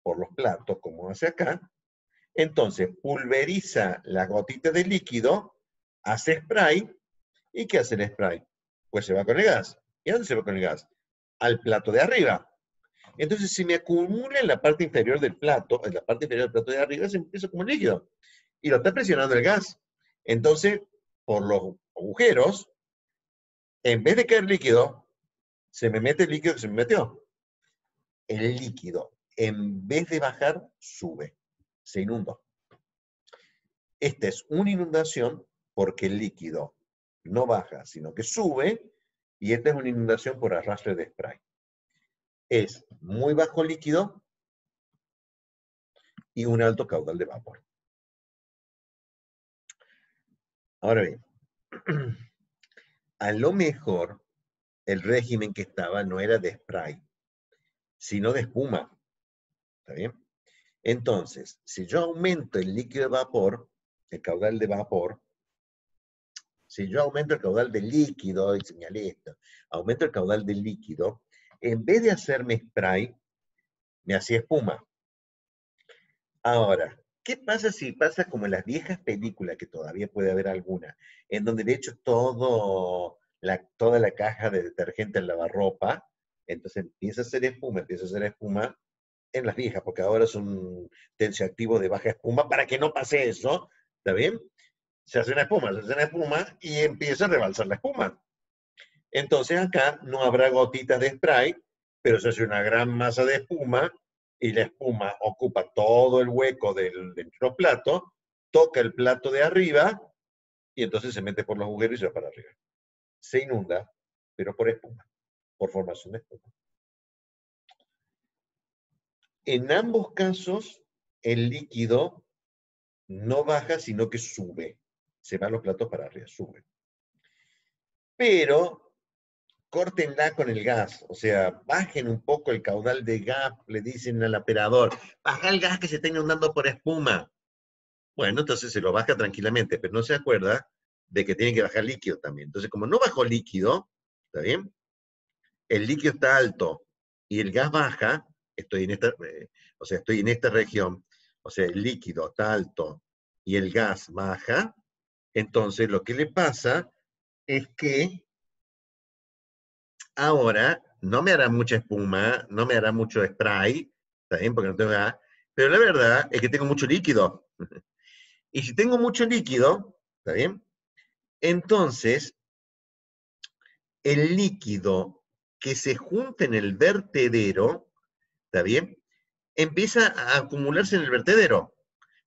A: por los platos, como hace acá, entonces pulveriza la gotita de líquido, hace spray, ¿y qué hace el spray? Pues se va con el gas. ¿Y a dónde se va con el gas? Al plato de arriba. Entonces, si me acumula en la parte inferior del plato, en la parte inferior del plato de arriba, se empieza como líquido. Y lo está presionando el gas. Entonces, por los agujeros, en vez de caer líquido, se me mete el líquido que se me metió. El líquido, en vez de bajar, sube. Se inundó. Esta es una inundación porque el líquido no baja, sino que sube, y esta es una inundación por arrastre de spray. Es muy bajo líquido y un alto caudal de vapor. Ahora bien, a lo mejor el régimen que estaba no era de spray, sino de espuma. ¿Está bien? Entonces, si yo aumento el líquido de vapor, el caudal de vapor, si yo aumento el caudal de líquido, y señalé esto, aumento el caudal de líquido, en vez de hacerme spray, me hacía espuma. Ahora, ¿qué pasa si pasa como en las viejas películas, que todavía puede haber alguna, en donde de hecho toda la caja de detergente en lavarropa, entonces empieza a hacer espuma en las viejas, porque ahora es un tensioactivo de baja espuma, para que no pase eso, ¿está bien? Se hace una espuma y empieza a rebalsar la espuma. Entonces acá no habrá gotitas de spray, pero se hace una gran masa de espuma y la espuma ocupa todo el hueco de los platos, toca el plato de arriba y entonces se mete por los agujeros y se va para arriba. Se inunda, pero por espuma, por formación de espuma. En ambos casos, el líquido no baja, sino que sube. Se van los platos para arriba, sube. Pero córtenla con el gas, o sea, bajen un poco el caudal de gas, le dicen al operador, baja el gas que se está inundando por espuma. Bueno, entonces se lo baja tranquilamente, pero no se acuerda de que tiene que bajar líquido también. Entonces, como no bajó líquido, ¿está bien? El líquido está alto y el gas baja, estoy en estoy en esta región, o sea, el líquido está alto y el gas baja, entonces lo que le pasa es que ahora no me hará mucha espuma, no me hará mucho spray, ¿está bien? Porque no tengo gas, pero la verdad es que tengo mucho líquido. Y si tengo mucho líquido, ¿está bien? Entonces, el líquido que se junta en el vertedero, ¿está bien? Empieza a acumularse en el vertedero.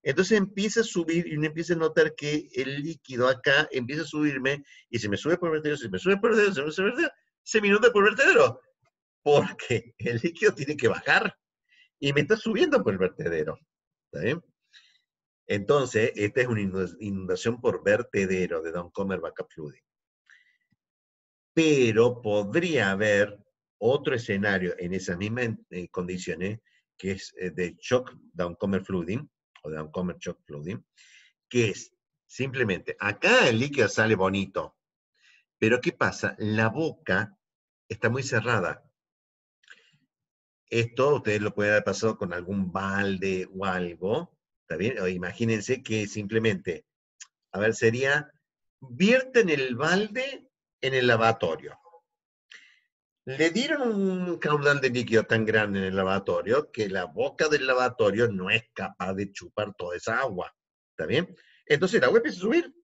A: Entonces empieza a subir y uno empieza a notar que el líquido acá empieza a subirme y se me sube por el vertedero, se me sube por el vertedero, se me sube por el vertedero, se me inunda por el vertedero. Porque el líquido tiene que bajar y me está subiendo por el vertedero. ¿Está bien? Entonces, esta es una inundación por vertedero de Downcomer Backup Flooding. Pero podría haber otro escenario en esas mismas condiciones, que es de shock downcomer flooding, o downcomer shock flooding, que es simplemente, acá el líquido sale bonito, pero ¿qué pasa? La boca está muy cerrada. Esto ustedes lo pueden haber pasado con algún balde o algo, ¿está bien? O imagínense que simplemente, a ver, sería, vierten el balde en el lavatorio. Le dieron un caudal de líquido tan grande en el lavatorio que la boca del lavatorio no es capaz de chupar toda esa agua. ¿Está bien? Entonces el agua empieza a subir.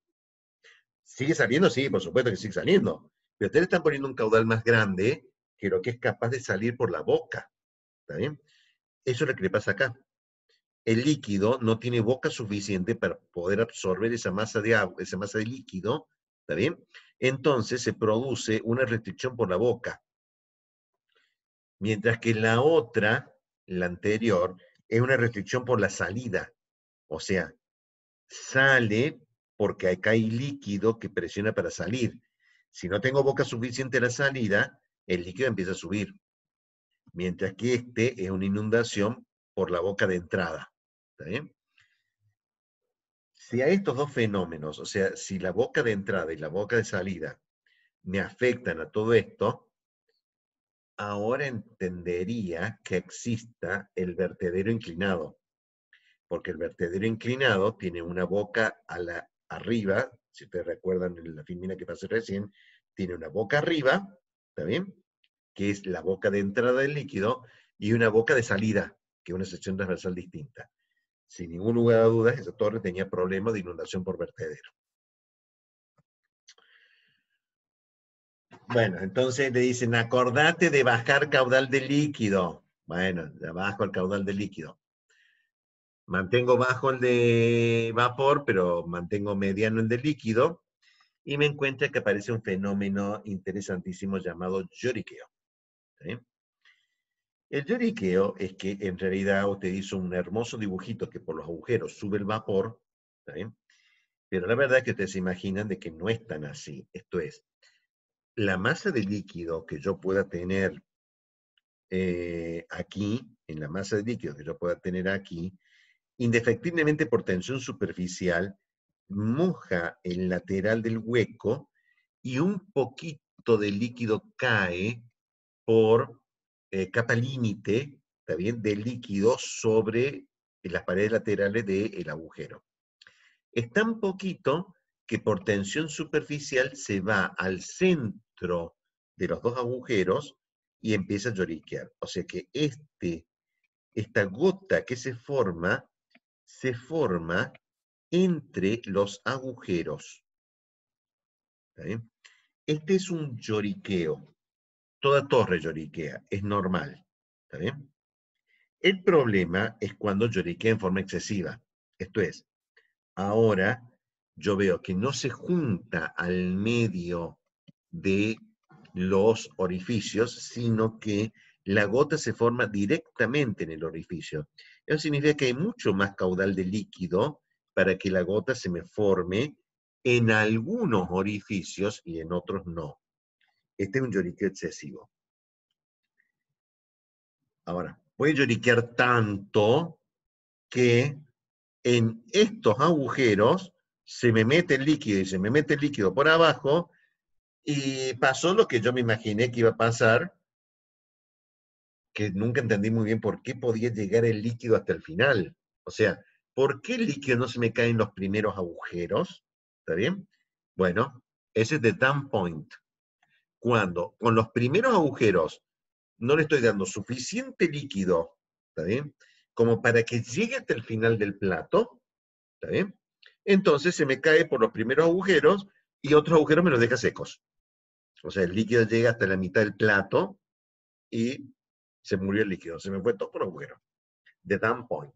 A: ¿Sigue saliendo? Sí, por supuesto que sigue saliendo. Pero ustedes están poniendo un caudal más grande que lo que es capaz de salir por la boca. ¿Está bien? Eso es lo que le pasa acá. El líquido no tiene boca suficiente para poder absorber esa masa de agua, esa masa de líquido. ¿Está bien? Entonces se produce una restricción por la boca. Mientras que la otra, la anterior, es una restricción por la salida. O sea, sale porque acá hay líquido que presiona para salir. Si no tengo boca suficiente a la salida, el líquido empieza a subir. Mientras que este es una inundación por la boca de entrada. ¿Está bien? Si a estos dos fenómenos, o sea, si la boca de entrada y la boca de salida me afectan a todo esto, ahora entendería que exista el vertedero inclinado, porque el vertedero inclinado tiene una boca arriba, si ustedes recuerdan en la filmina que pasé recién, tiene una boca arriba, ¿está bien? Que es la boca de entrada del líquido, y una boca de salida, que es una sección transversal distinta. Sin ningún lugar a dudas, esa torre tenía problemas de inundación por vertedero. Bueno, entonces le dicen, acordate de bajar caudal de líquido. Bueno, ya bajo el caudal de líquido. Mantengo bajo el de vapor, pero mantengo mediano el de líquido. Y me encuentra que aparece un fenómeno interesantísimo llamado lloriqueo. ¿Sí? El lloriqueo es que en realidad usted hizo un hermoso dibujito que por los agujeros sube el vapor. ¿Sí? Pero la verdad es que ustedes se imaginan de que no es tan así. Esto es, la masa de líquido que yo pueda tener aquí, en la masa de líquido que yo pueda tener aquí, indefectiblemente por tensión superficial, moja el lateral del hueco y un poquito de líquido cae por capa límite, ¿está bien?, de líquido sobre las paredes laterales del agujero. Es tan poquito que por tensión superficial se va al centro de los dos agujeros y empieza a lloriquear. O sea que esta gota que se forma entre los agujeros. ¿Está bien? Este es un lloriqueo. Toda torre lloriquea, es normal. ¿Está bien? El problema es cuando lloriquea en forma excesiva. Esto es, ahora yo veo que no se junta al medio de los orificios, sino que la gota se forma directamente en el orificio. Eso significa que hay mucho más caudal de líquido para que la gota se me forme en algunos orificios y en otros no. Este es un lloriqueo excesivo. Ahora, puede lloriquear tanto que en estos agujeros se me mete el líquido y se me mete el líquido por abajo y pasó lo que yo me imaginé que iba a pasar, que nunca entendí muy bien por qué podía llegar el líquido hasta el final. O sea, ¿por qué el líquido no se me cae en los primeros agujeros? ¿Está bien? Bueno, ese es the down point. Cuando con los primeros agujeros no le estoy dando suficiente líquido, ¿está bien? Como para que llegue hasta el final del plato, ¿está bien? Entonces se me cae por los primeros agujeros y otros agujeros me los deja secos. O sea, el líquido llega hasta la mitad del plato y se murió el líquido. Se me fue todo por agujeros. The down point.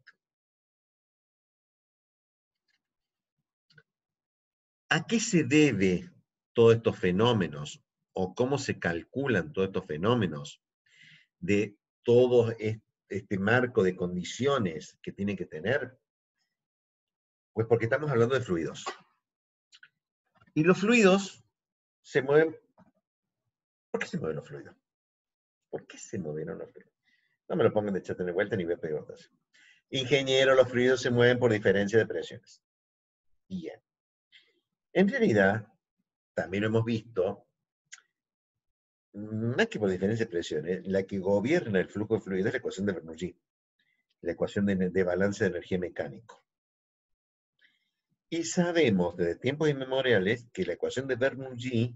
A: ¿A qué se debe todos estos fenómenos o cómo se calculan todos estos fenómenos de todo este marco de condiciones que tiene que tener? Pues porque estamos hablando de fluidos. Y los fluidos se mueven. ¿Por qué se mueven los fluidos? ¿Por qué se mueven los fluidos? No me lo pongan de chat en vuelta ni me pegotas. Ingeniero, los fluidos se mueven por diferencia de presiones. Bien. En realidad, también lo hemos visto, más que por diferencia de presiones, la que gobierna el flujo de fluidos es la ecuación de Bernoulli, la ecuación de balance de energía mecánico. Y sabemos desde tiempos inmemoriales que la ecuación de Bernoulli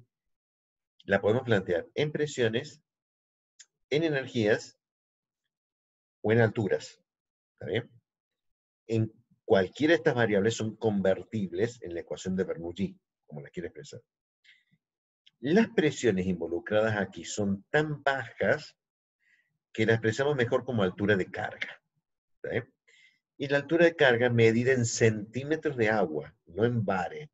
A: la podemos plantear en presiones, en energías o en alturas. ¿Está bien? En cualquiera de estas variables son convertibles en la ecuación de Bernoulli, como la quiere expresar. Las presiones involucradas aquí son tan bajas que la expresamos mejor como altura de carga. ¿Está bien? Y la altura de carga medida en centímetros de agua, no en bares.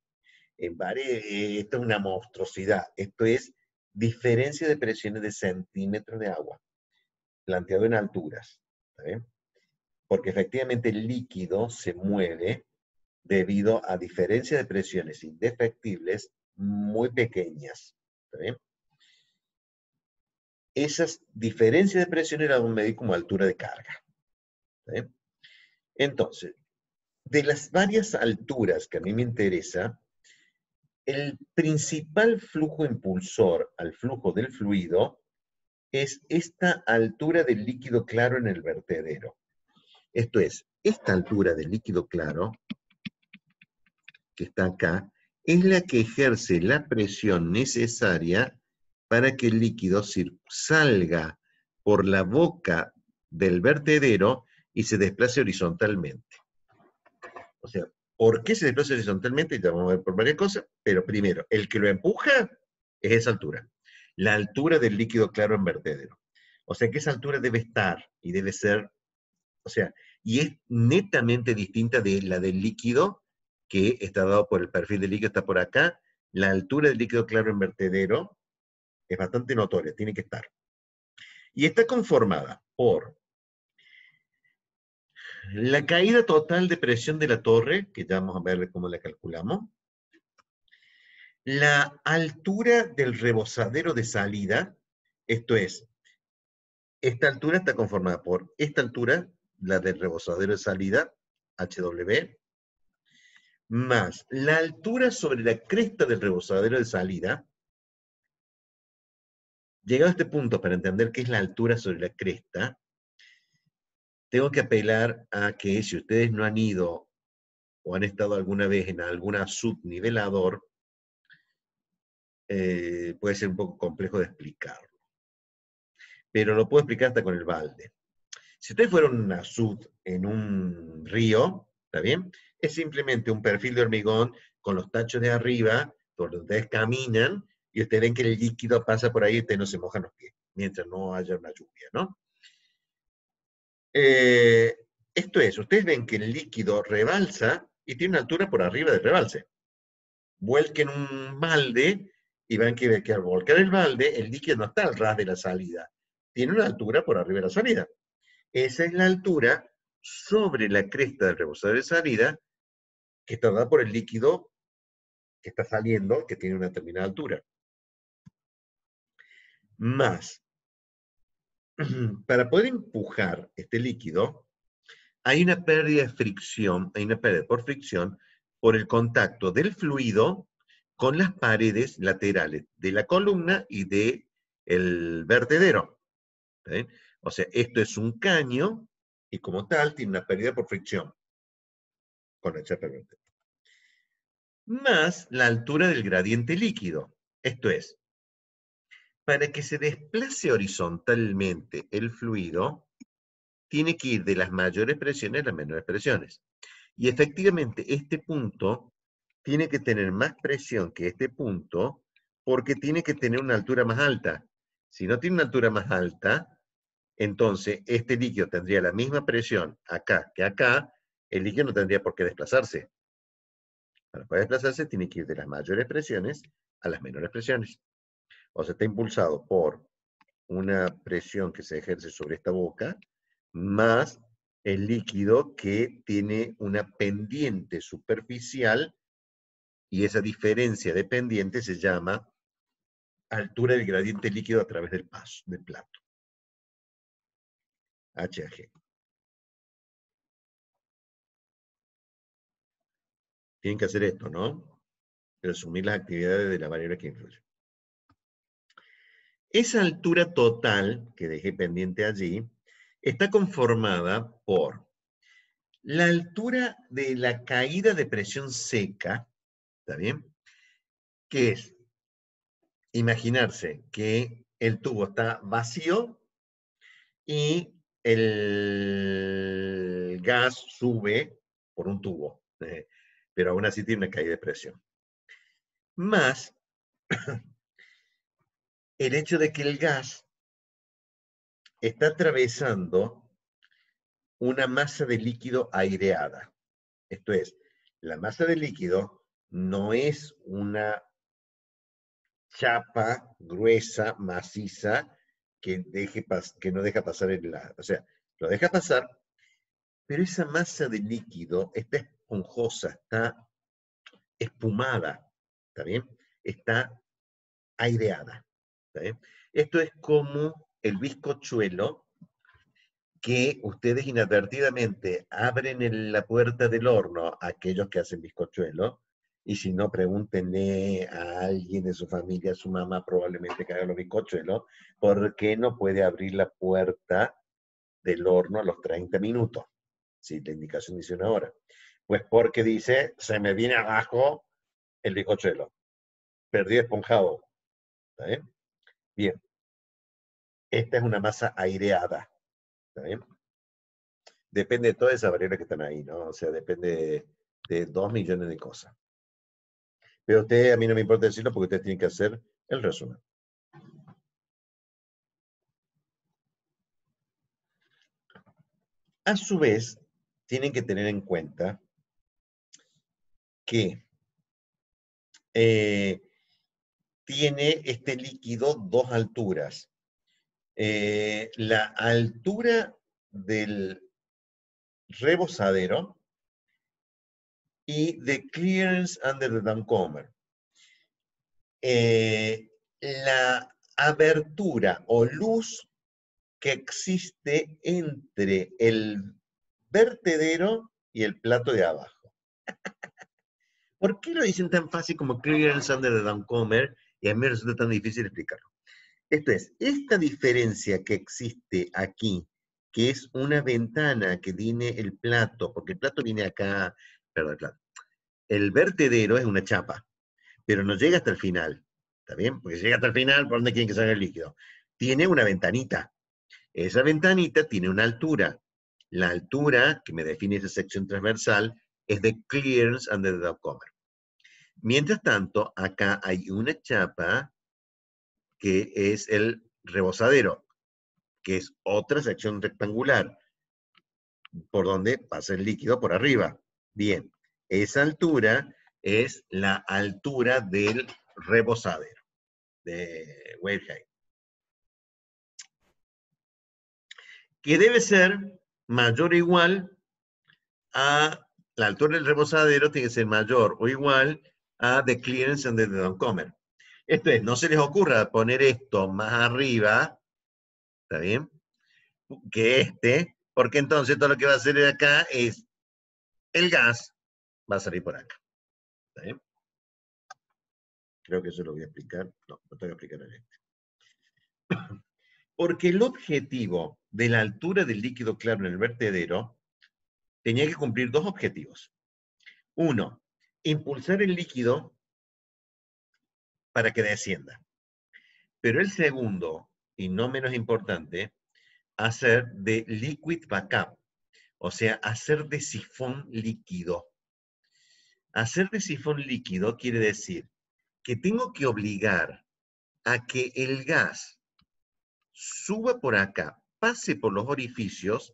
A: En bares esto es una monstruosidad. Esto es diferencia de presiones de centímetros de agua, planteado en alturas. ¿Está bien? Porque efectivamente el líquido se mueve debido a diferencia de presiones indefectibles muy pequeñas. ¿Está bien? Esas diferencias de presiones las vamos a medir como altura de carga. ¿Está bien? Entonces, de las varias alturas que a mí me interesa, el principal flujo impulsor al flujo del fluido es esta altura del líquido claro en el vertedero. Esto es, esta altura del líquido claro, que está acá, es la que ejerce la presión necesaria para que el líquido salga por la boca del vertedero y se desplace horizontalmente. O sea, ¿por qué se desplaza horizontalmente? Ya vamos a ver por varias cosas, pero primero, el que lo empuja es esa altura. La altura del líquido claro en vertedero. O sea que esa altura debe estar y debe ser, o sea, y es netamente distinta de la del líquido que está dado por el perfil del líquido, está por acá. La altura del líquido claro en vertedero es bastante notoria, tiene que estar. Y está conformada por la caída total de presión de la torre, que ya vamos a ver cómo la calculamos. La altura del rebosadero de salida, esto es, esta altura está conformada por esta altura, la del rebosadero de salida, HW, más la altura sobre la cresta del rebosadero de salida. Llegado a este punto, para entender qué es la altura sobre la cresta, tengo que apelar a que si ustedes no han ido o han estado alguna vez en alguna subnivelador, puede ser un poco complejo de explicarlo. Pero lo puedo explicar hasta con el balde. Si ustedes fueron a una sub en un río, ¿está bien? Es simplemente un perfil de hormigón con los tachos de arriba, por donde ustedes caminan, y ustedes ven que el líquido pasa por ahí y ustedes no se mojan los pies, mientras no haya una lluvia, ¿no? Esto es, ustedes ven que el líquido rebalsa y tiene una altura por arriba del rebalse. Vuelquen un balde y ven que al volcar el balde, el líquido no está al ras de la salida. Tiene una altura por arriba de la salida. Esa es la altura sobre la cresta del rebosadero de salida que está dada por el líquido que está saliendo, que tiene una determinada altura. más, para poder empujar este líquido, hay una pérdida de fricción, hay una pérdida por fricción por el contacto del fluido con las paredes laterales de la columna y del vertedero. ¿Sí? O sea, esto es un caño y como tal tiene una pérdida por fricción con el chapa vertedero. Más la altura del gradiente líquido. Esto es, para que se desplace horizontalmente el fluido, tiene que ir de las mayores presiones a las menores presiones. Y efectivamente, este punto tiene que tener más presión que este punto porque tiene que tener una altura más alta. Si no tiene una altura más alta, entonces este líquido tendría la misma presión acá que acá, el líquido no tendría por qué desplazarse. Para poder desplazarse tiene que ir de las mayores presiones a las menores presiones. O sea, está impulsado por una presión que se ejerce sobre esta boca, más el líquido que tiene una pendiente superficial, y esa diferencia de pendiente se llama altura del gradiente líquido a través del paso, del plato. HAG. Tienen que hacer esto, ¿no? Resumir las actividades de la variable que influye. Esa altura total, que dejé pendiente allí, está conformada por la altura de la caída de presión seca, ¿está bien? Que es imaginarse que el tubo está vacío y el gas sube por un tubo, pero aún así tiene una caída de presión. Más el hecho de que el gas está atravesando una masa de líquido aireada. Esto es, la masa de líquido no es una chapa gruesa, maciza, que no deja pasar o sea, lo deja pasar, pero esa masa de líquido está esponjosa, está espumada, ¿está bien? Está aireada, ¿está bien? Esto es como el bizcochuelo que ustedes inadvertidamente abren la puerta del horno a aquellos que hacen bizcochuelo, y si no, pregúntenle a alguien de su familia, a su mamá probablemente que haga los bizcochuelos, ¿por qué no puede abrir la puerta del horno a los 30 minutos? Si la indicación dice una hora. Pues porque dice, se me viene abajo el bizcochuelo. Perdí esponjado. ¿Está bien? Bien. Esta es una masa aireada. ¿Está bien? Depende de toda esa variable que están ahí, ¿no? O sea, depende de 2 millones de cosas. Pero a mí no me importa decirlo porque ustedes tienen que hacer el resumen. A su vez, tienen que tener en cuenta que tiene este líquido dos alturas. La altura del rebosadero y de clearance under the downcomer. La abertura o luz que existe entre el vertedero y el plato de abajo. ¿Por qué lo dicen tan fácil como clearance under the downcomer y a mí me resulta tan difícil explicarlo? Esto es, esta diferencia que existe aquí, que es una ventana que tiene el plato, porque el plato viene acá, perdón, el plato. El vertedero es una chapa, pero no llega hasta el final, ¿está bien? Porque si llega hasta el final, ¿por dónde quieren que salga el líquido? Tiene una ventanita. Esa ventanita tiene una altura. La altura que me define esa sección transversal es de clearance under the downcomer. Mientras tanto, acá hay una chapa que es el rebosadero, que es otra sección rectangular, por donde pasa el líquido por arriba. Bien, esa altura es la altura del rebosadero, de wave height, que debe ser mayor o igual a la altura del rebosadero, tiene que ser mayor o igual a the clearance under the downcomer. Esto es, no se les ocurra poner esto más arriba, ¿está bien? Que este, porque entonces todo lo que va a hacer de acá es el gas va a salir por acá. ¿Está bien? Creo que eso lo voy a explicar. No, lo tengo que explicar en este. Porque el objetivo de la altura del líquido claro en el vertedero tenía que cumplir dos objetivos. Uno, impulsar el líquido para que descienda. Pero el segundo, y no menos importante, hacer de liquid backup, o sea, hacer de sifón líquido. Hacer de sifón líquido quiere decir que tengo que obligar a que el gas suba por acá, pase por los orificios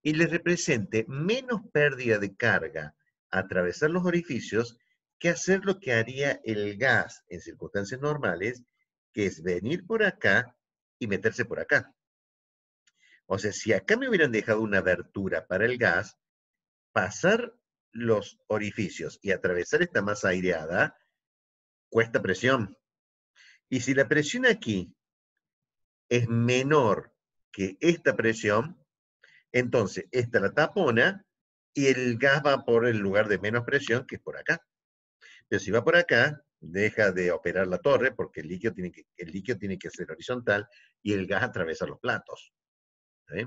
A: y le represente menos pérdida de carga a atravesar los orificios que hacer lo que haría el gas en circunstancias normales, que es venir por acá y meterse por acá. O sea, si acá me hubieran dejado una abertura para el gas, pasar los orificios y atravesar esta masa aireada cuesta presión. Y si la presión aquí es menor que esta presión, entonces esta la tapona y el gas va por el lugar de menos presión, que es por acá. Pero si va por acá, deja de operar la torre porque el líquido tiene que ser horizontal y el gas atraviesa los platos. ¿Sí?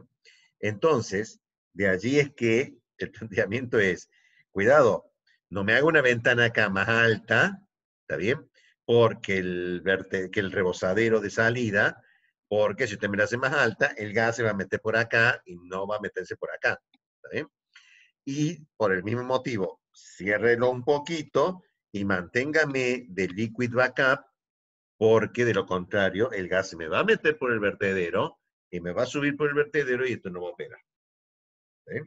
A: Entonces, de allí es que el planteamiento es, cuidado, no me haga una ventana acá más alta, ¿está bien? Porque que el rebosadero de salida, porque si usted me la hace más alta, el gas se va a meter por acá y no va a meterse por acá, ¿está bien? Y por el mismo motivo, ciérrelo un poquito y manténgame de liquid backup, porque de lo contrario, el gas se me va a meter por el vertedero y me va a subir por el vertedero y esto no va a operar. ¿Sí?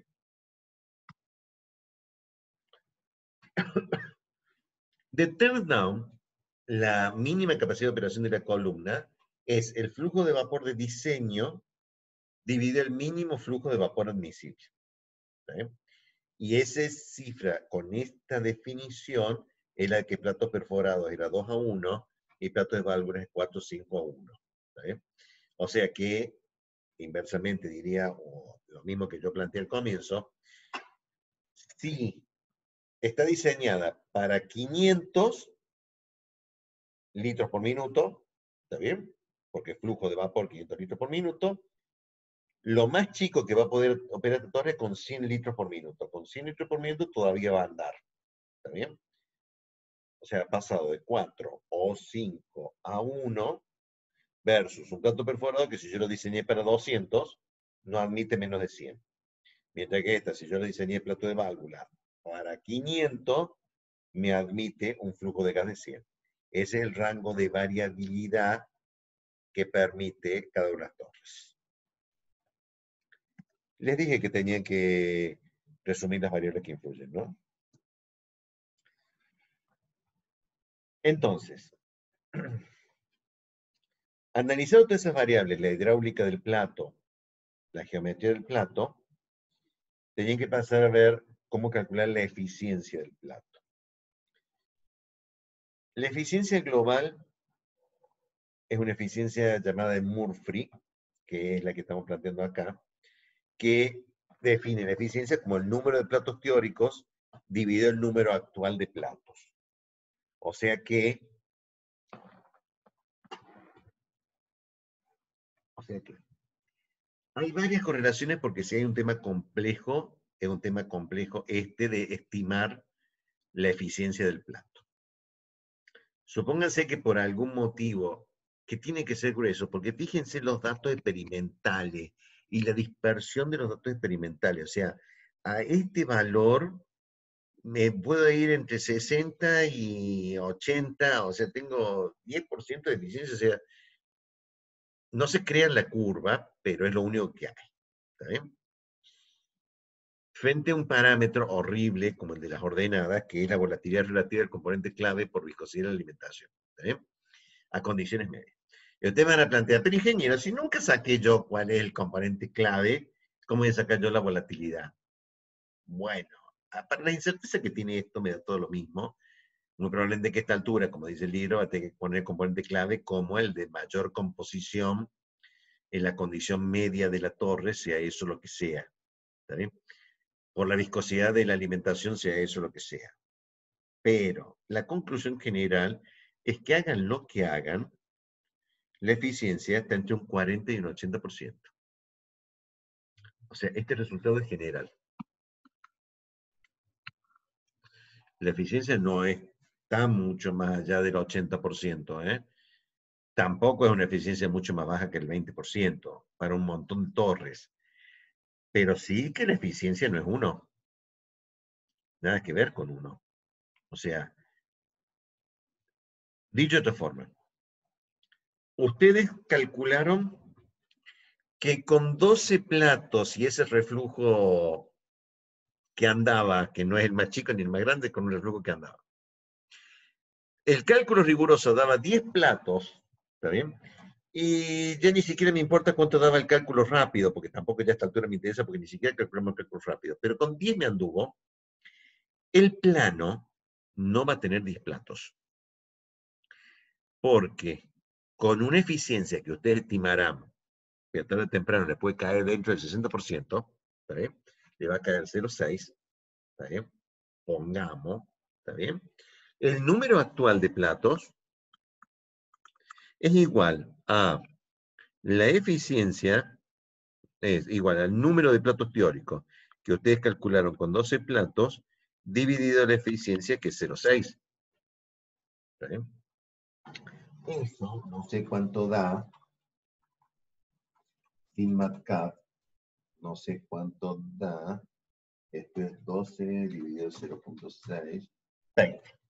A: De turn down, la mínima capacidad de operación de la columna es el flujo de vapor de diseño dividido el mínimo flujo de vapor admisible. ¿Sí? Y esa cifra, con esta definición, es la que platos perforados era 2:1 y platos de válvulas es 4:5:1. ¿Sí? O sea que, inversamente diría, o lo mismo que yo planteé al comienzo, si está diseñada para 500 litros por minuto, ¿está bien? Porque flujo de vapor 500 litros por minuto. Lo más chico que va a poder operar esta torre es con 100 litros por minuto. Con 100 litros por minuto todavía va a andar, ¿está bien? O sea, ha pasado de 4 o 5 a 1 versus un canto perforado que si yo lo diseñé para 200, no admite menos de 100. Mientras que esta, si yo lo diseñé plato de válvula para 500, me admite un flujo de gas de 100. Ese es el rango de variabilidad que permite cada una de las torres. Les dije que tenían que resumir las variables que influyen, ¿no? Entonces, analizando todas esas variables, la hidráulica del plato, la geometría del plato, tenían que pasar a ver cómo calcular la eficiencia del plato. La eficiencia global es una eficiencia llamada de Murphy, que es la que estamos planteando acá, que define la eficiencia como el número de platos teóricos dividido el número actual de platos. O sea que hay varias correlaciones porque si hay un tema complejo, es un tema complejo este de estimar la eficiencia del plato. Supónganse que por algún motivo, que tiene que ser grueso, porque fíjense los datos experimentales y la dispersión de los datos experimentales. O sea, a este valor me puedo ir entre 60 y 80, o sea, tengo 10% de eficiencia, o sea, no se crea en la curva, pero es lo único que hay. ¿Está bien? Frente a un parámetro horrible como el de las ordenadas, que es la volatilidad relativa del componente clave por viscosidad de la alimentación. ¿Está bien? A condiciones medias. Y ustedes van a plantear, pero ingeniero, si nunca saqué yo cuál es el componente clave, ¿cómo voy a sacar yo la volatilidad? Bueno, para la incerteza que tiene esto, me da todo lo mismo. Muy probablemente que a esta altura, como dice el libro, va a tener que poner el componente clave como el de mayor composición en la condición media de la torre, sea eso lo que sea. ¿Está bien? Por la viscosidad de la alimentación, sea eso lo que sea. Pero la conclusión general es que hagan lo que hagan, la eficiencia está entre un 40 y un 80%. O sea, este resultado es general. La eficiencia no está mucho más allá del 80%, ¿eh? Tampoco es una eficiencia mucho más baja que el 20% para un montón de torres. Pero sí que la eficiencia no es 1. Nada que ver con 1. O sea, dicho de otra forma, ustedes calcularon que con 12 platos y ese reflujo que andaba, que no es el más chico ni el más grande, con un reflujo que andaba. El cálculo riguroso daba 10 platos, ¿está bien? Y ya ni siquiera me importa cuánto daba el cálculo rápido, porque tampoco ya a esta altura me interesa, porque ni siquiera calculamos el cálculo rápido. Pero con 10 me anduvo. El plano no va a tener 10 platos. Porque con una eficiencia que ustedes estimarán, que tarde o temprano le puede caer dentro del 60%, ¿está bien? Le va a caer 0,6, ¿está bien? Pongamos, ¿está bien? El número actual de platos es igual a la eficiencia, es igual al número de platos teóricos que ustedes calcularon con 12 platos, dividido la eficiencia, que es 0,6. ¿Está bien? Eso no sé cuánto da, sin MATCAP, no sé cuánto da. Esto es 12 dividido 0,6. 20.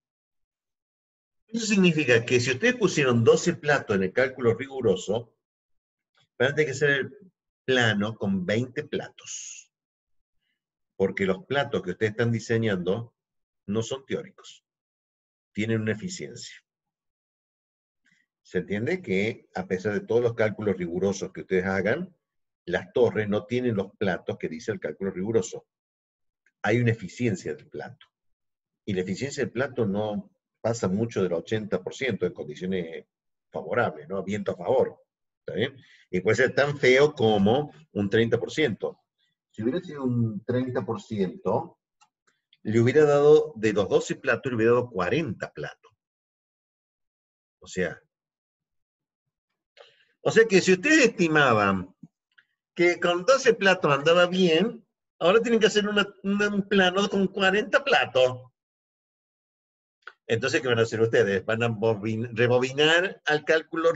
A: Eso significa que si ustedes pusieron 12 platos en el cálculo riguroso, van a tener que hacer el plano con 20 platos. Porque los platos que ustedes están diseñando no son teóricos. Tienen una eficiencia. Se entiende que, a pesar de todos los cálculos rigurosos que ustedes hagan, las torres no tienen los platos que dice el cálculo riguroso. Hay una eficiencia del plato. Y la eficiencia del plato no pasa mucho del 80% en condiciones favorables, ¿no? Viento a favor. ¿Está bien? Y puede ser tan feo como un 30%. Si hubiera sido un 30%, le hubiera dado, de los 12 platos, le hubiera dado 40 platos. O sea que si ustedes estimaban que con 12 platos andaba bien, ahora tienen que hacer un plano con 40 platos. Entonces, ¿qué van a hacer ustedes? Van a rebobinar al cálculo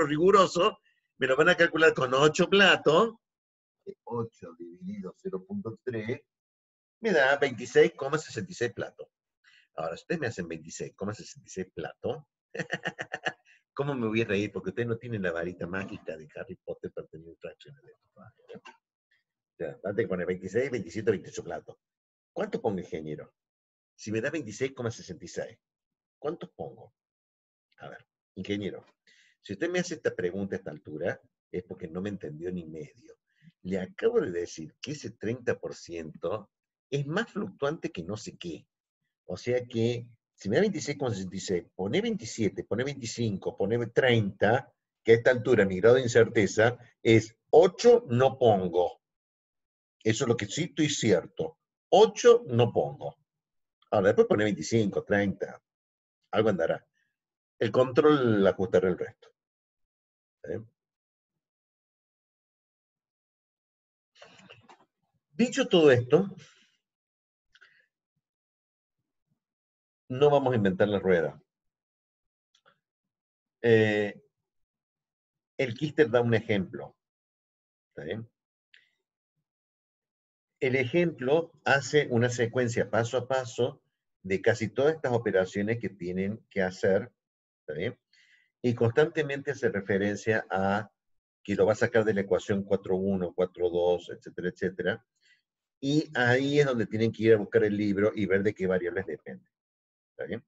A: riguroso, me lo van a calcular con 8 platos. 8 dividido 0,3 me da 26,66 platos. Ahora, si ustedes me hacen 26,66 platos, ¿cómo me voy a reír? Porque ustedes no tienen la varita mágica de Harry Potter para tener fracciones de esto. O sea, van a tener que poner 26, 27, 28 platos. ¿Cuánto pongo, ingeniero? Si me da 26,66, ¿cuántos pongo? A ver, ingeniero, si usted me hace esta pregunta a esta altura, es porque no me entendió ni medio. Le acabo de decir que ese 30% es más fluctuante que no sé qué. O sea que, si me da 26,66, pone 27, pone 25, pone 30, que a esta altura mi grado de incerteza es 8, no pongo. Eso es lo que sí estoy cierto. 8 no pongo. Ahora, después pone 25, 30, algo andará. El control ajustará el resto. ¿Eh? Dicho todo esto, no vamos a inventar la rueda. El Kister da un ejemplo. ¿Está bien? El ejemplo hace una secuencia paso a paso de casi todas estas operaciones que tienen que hacer. ¿Está bien? Y constantemente hace referencia a que lo va a sacar de la ecuación 4.1, 4.2, etcétera, etcétera. Y ahí es donde tienen que ir a buscar el libro y ver de qué variables depende. ¿Está bien?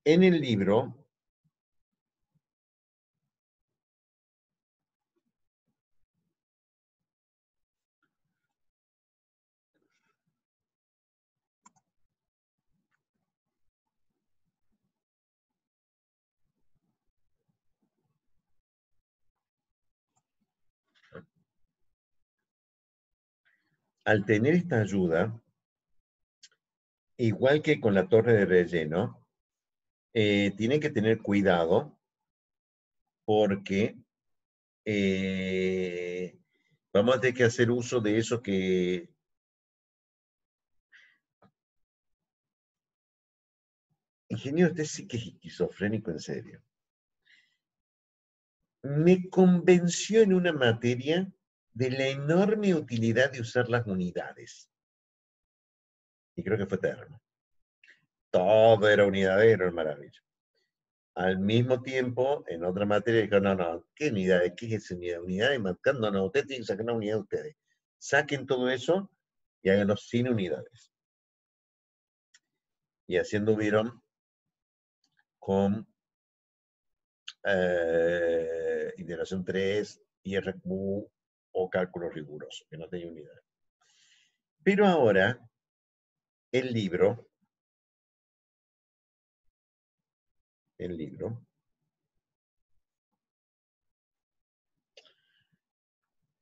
A: En el libro al tener esta ayuda, igual que con la torre de relleno, tienen que tener cuidado porque vamos a tener que hacer uso de eso que... Ingeniero, usted sí que es esquizofrénico en serio. Me convenció en una materia de la enorme utilidad de usar las unidades. Y creo que fue eterno. Todo era unidadero, maravilla. Al mismo tiempo, en otra materia, dijo, no, no, ¿qué unidades? ¿Qué es esa unidad? Unidades marcando, no, ustedes tienen que sacar una unidad de ustedes. Saquen todo eso y háganlo sin unidades. Y haciendo hubieron con integración 3, IRQ o cálculo riguroso, que no tenía unidades. Pero ahora, el libro,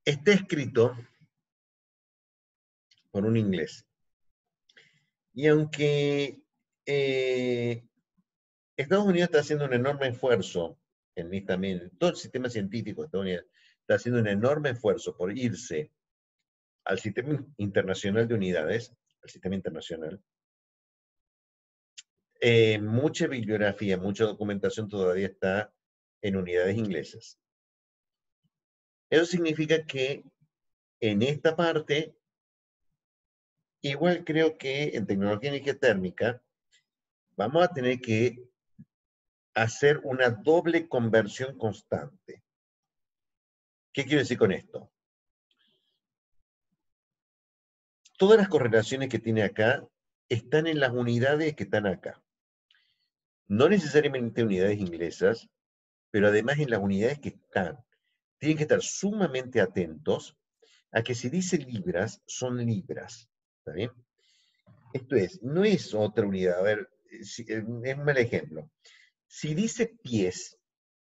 A: está escrito por un inglés. Y aunque Estados Unidos está haciendo un enorme esfuerzo, también, todo el sistema científico de Estados Unidos está haciendo un enorme esfuerzo por irse al sistema internacional de unidades, al sistema internacional, mucha bibliografía, mucha documentación todavía está en unidades inglesas. Eso significa que en esta parte, igual creo que en tecnología de energía térmica, vamos a tener que hacer una doble conversión constante. ¿Qué quiero decir con esto? Todas las correlaciones que tiene acá están en las unidades que están acá. No necesariamente unidades inglesas, pero además en las unidades que están. Tienen que estar sumamente atentos a que si dice libras, son libras. ¿Está bien? Esto es, no es otra unidad. A ver, es un mal ejemplo. Si dice pies,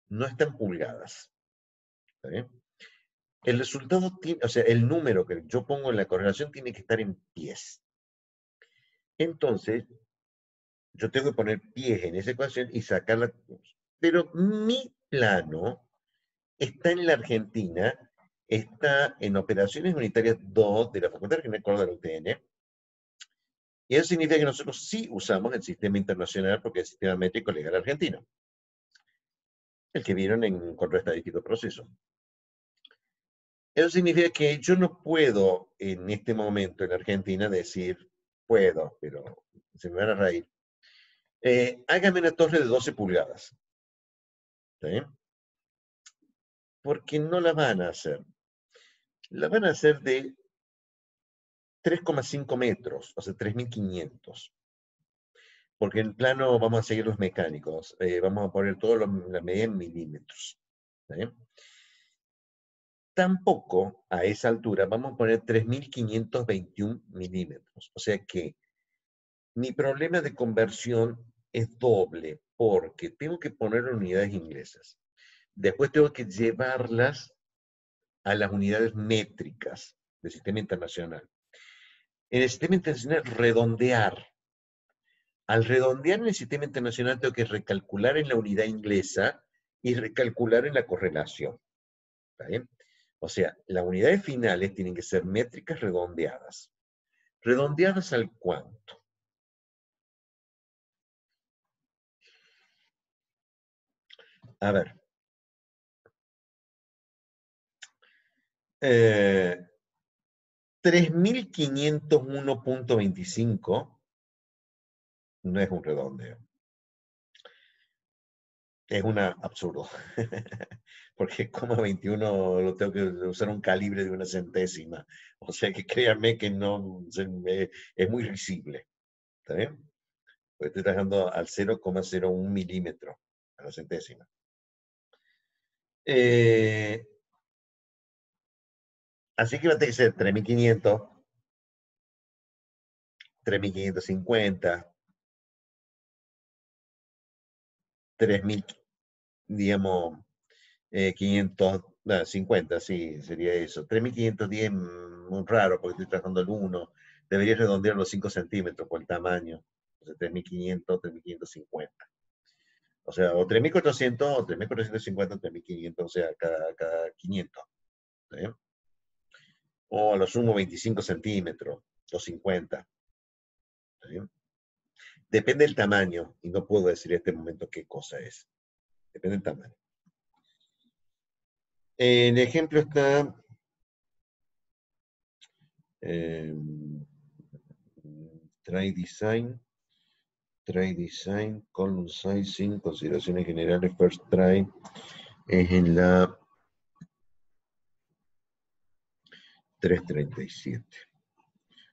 A: no están pulgadas. ¿Está bien? El resultado, o sea, el número que yo pongo en la correlación tiene que estar en pies. Entonces, yo tengo que poner pies en esa ecuación y sacarla. Pero mi plano está en la Argentina, está en Operaciones Unitarias 2 de la Facultad Regional Córdoba de la UTN, y eso significa que nosotros sí usamos el sistema internacional porque es el sistema métrico legal argentino, el que vieron en Control Estadístico de Proceso. Eso significa que yo no puedo en este momento en Argentina decir, puedo, pero se me van a reír, hágame una torre de 12 pulgadas. ¿Está bien? Porque no la van a hacer. La van a hacer de 3,5 metros, o sea, 3.500. Porque en plano vamos a seguir los mecánicos, vamos a poner toda la medida en milímetros. ¿Está bien? Tampoco a esa altura vamos a poner 3.521 milímetros. O sea que mi problema de conversión es doble, porque tengo que poner unidades inglesas. Después tengo que llevarlas a las unidades métricas del sistema internacional. En el sistema internacional, redondear. Al redondear en el sistema internacional tengo que recalcular en la unidad inglesa y recalcular en la correlación. ¿Está bien? O sea, las unidades finales tienen que ser métricas redondeadas. ¿Redondeadas al cuánto? A ver. 3.501.25 no es un redondeo. Es un absurdo. Porque 21 lo tengo que usar un calibre de una centésima. O sea que créanme que no es muy risible. ¿Está bien? Porque estoy trabajando al 0,01 milímetro a la centésima. Así que va a tener que ser 3.500, 3.550, 3.000, digamos, 550, sí, sería eso. 3.510 muy raro porque estoy trabajando el 1. Debería redondear los 5 centímetros por el tamaño. O sea, 3.500, 3.550. O sea, o 3.400, o 3.450, 3.500, o sea, cada 500. ¿Sí? O a lo sumo 25 centímetros, o 50. ¿Sí? Depende del tamaño, y no puedo decir en este momento qué cosa es. Depende del tamaño. El ejemplo está... Try Design, Column Sizing, consideraciones generales, First Try, es en la 337.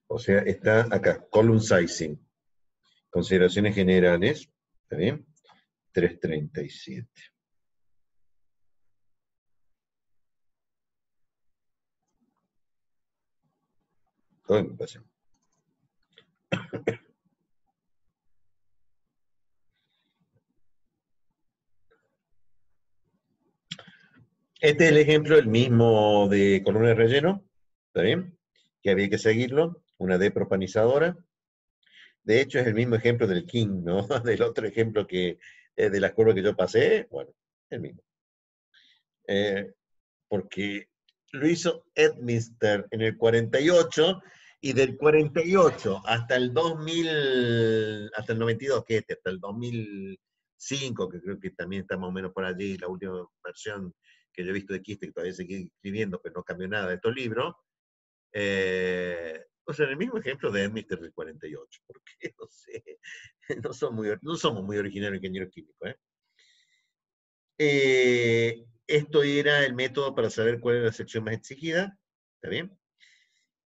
A: O sea, está acá, Column Sizing, consideraciones generales, ¿está bien? 337. Todo me pasa. Este es el ejemplo, el mismo de columna de relleno, ¿está bien? Que había que seguirlo, una depropanizadora. De hecho, es el mismo ejemplo del King, ¿no? Del otro ejemplo que de la curva que yo pasé, bueno, el mismo. Porque lo hizo Edminster en el 48, y del 48 hasta el 2000, hasta el 92, que hasta el 2005, que creo que también está más o menos por allí, la última versión que yo he visto de Quiste, que todavía sigue escribiendo, pero no cambió nada de estos libros. O sea, el mismo ejemplo de Edminster del 48, porque no sé, no somos muy originarios ingenieros químicos, esto era el método para saber cuál era la sección más exigida, ¿está bien?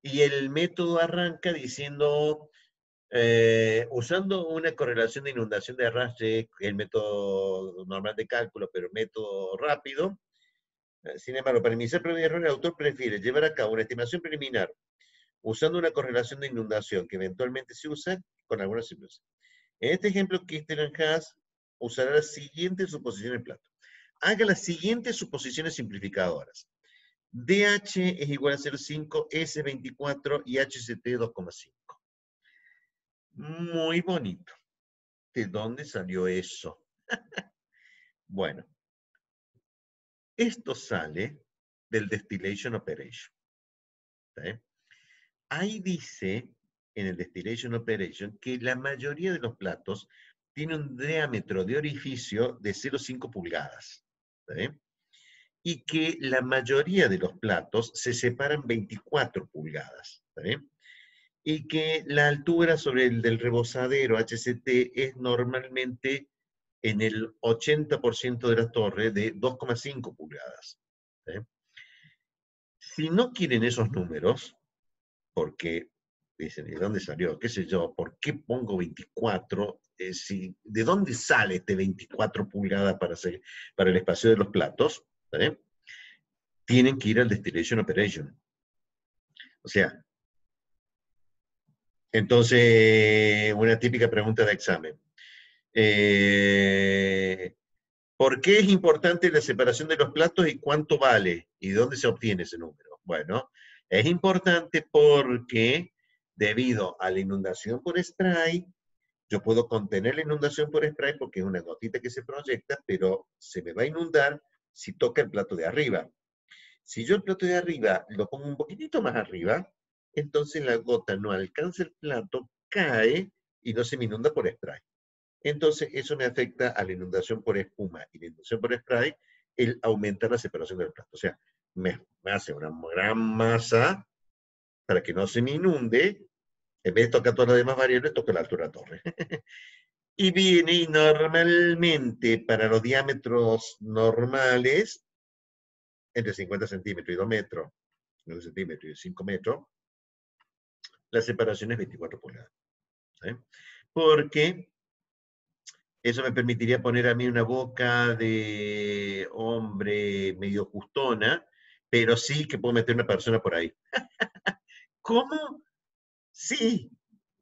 A: Y el método arranca diciendo, usando una correlación de inundación de arrastre, el método normal de cálculo, pero método rápido. Sin embargo, para minimizar prueba de error, el autor prefiere llevar a cabo una estimación preliminar usando una correlación de inundación que eventualmente se usa con algunas simulaciones. En este ejemplo, Kister-Haas usará las siguientes suposiciones en plato. Haga las siguientes suposiciones simplificadoras. DH es igual a 0,5, S 24 y HCT 2,5. Muy bonito. ¿De dónde salió eso? Bueno, esto sale del Distillation Operation. ¿Sí? Ahí dice, en el Distillation Operation, que la mayoría de los platos tiene un diámetro de orificio de 0,5 pulgadas. ¿Sí? Y que la mayoría de los platos se separan 24 pulgadas. ¿Sí? Y que la altura sobre el del rebosadero HCT es normalmente en el 80% de la torre de 2,5 pulgadas. ¿Sí? Si no quieren esos números, porque dicen, ¿de dónde salió? ¿Qué sé yo? ¿Por qué pongo 24? ¿De dónde sale este 24 pulgadas para el espacio de los platos? ¿Sí? Tienen que ir al Distillation Operation. O sea, entonces, una típica pregunta de examen. ¿Por qué es importante la separación de los platos y cuánto vale? ¿Y de dónde se obtiene ese número? Bueno, es importante porque debido a la inundación por spray, yo puedo contener la inundación por spray porque es una gotita que se proyecta, pero se me va a inundar si toca el plato de arriba. Si yo el plato de arriba lo pongo un poquitito más arriba, entonces la gota no alcanza el plato, cae y no se me inunda por spray. Entonces eso me afecta a la inundación por espuma y la inundación por spray, el aumentar la separación del plato. O sea, me hace una gran masa para que no se me inunde. En vez de tocar todas las demás variables, toco la altura de la torre. Y viene, y normalmente para los diámetros normales, entre 50 centímetros y 2 metros, 9 centímetros y 5 metros, la separación es 24 pulgadas. ¿Sí? Porque eso me permitiría poner a mí una boca de hombre medio justona, pero sí que puedo meter una persona por ahí. ¿Cómo? Sí,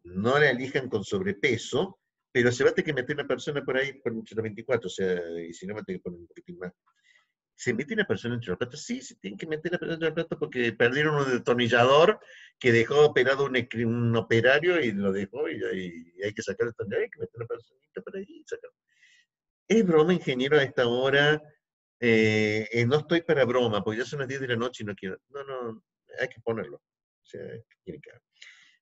A: no la elijan con sobrepeso, pero se va a tener que meter una persona por ahí por los 24, o sea, y si no va a tener que poner un poquitín más. ¿Se mete una persona entre los platos? Sí, se tienen que meter la persona entre los platos porque perdieron un destornillador que dejó operado un operario y lo dejó y hay que sacar el destornillador, hay que meter una personita por ahí y sacar. Es broma, ingeniero, a esta hora. No estoy para broma, porque ya son las 10 de la noche y no quiero. No, no, hay que ponerlo. O sea, tiene que haber.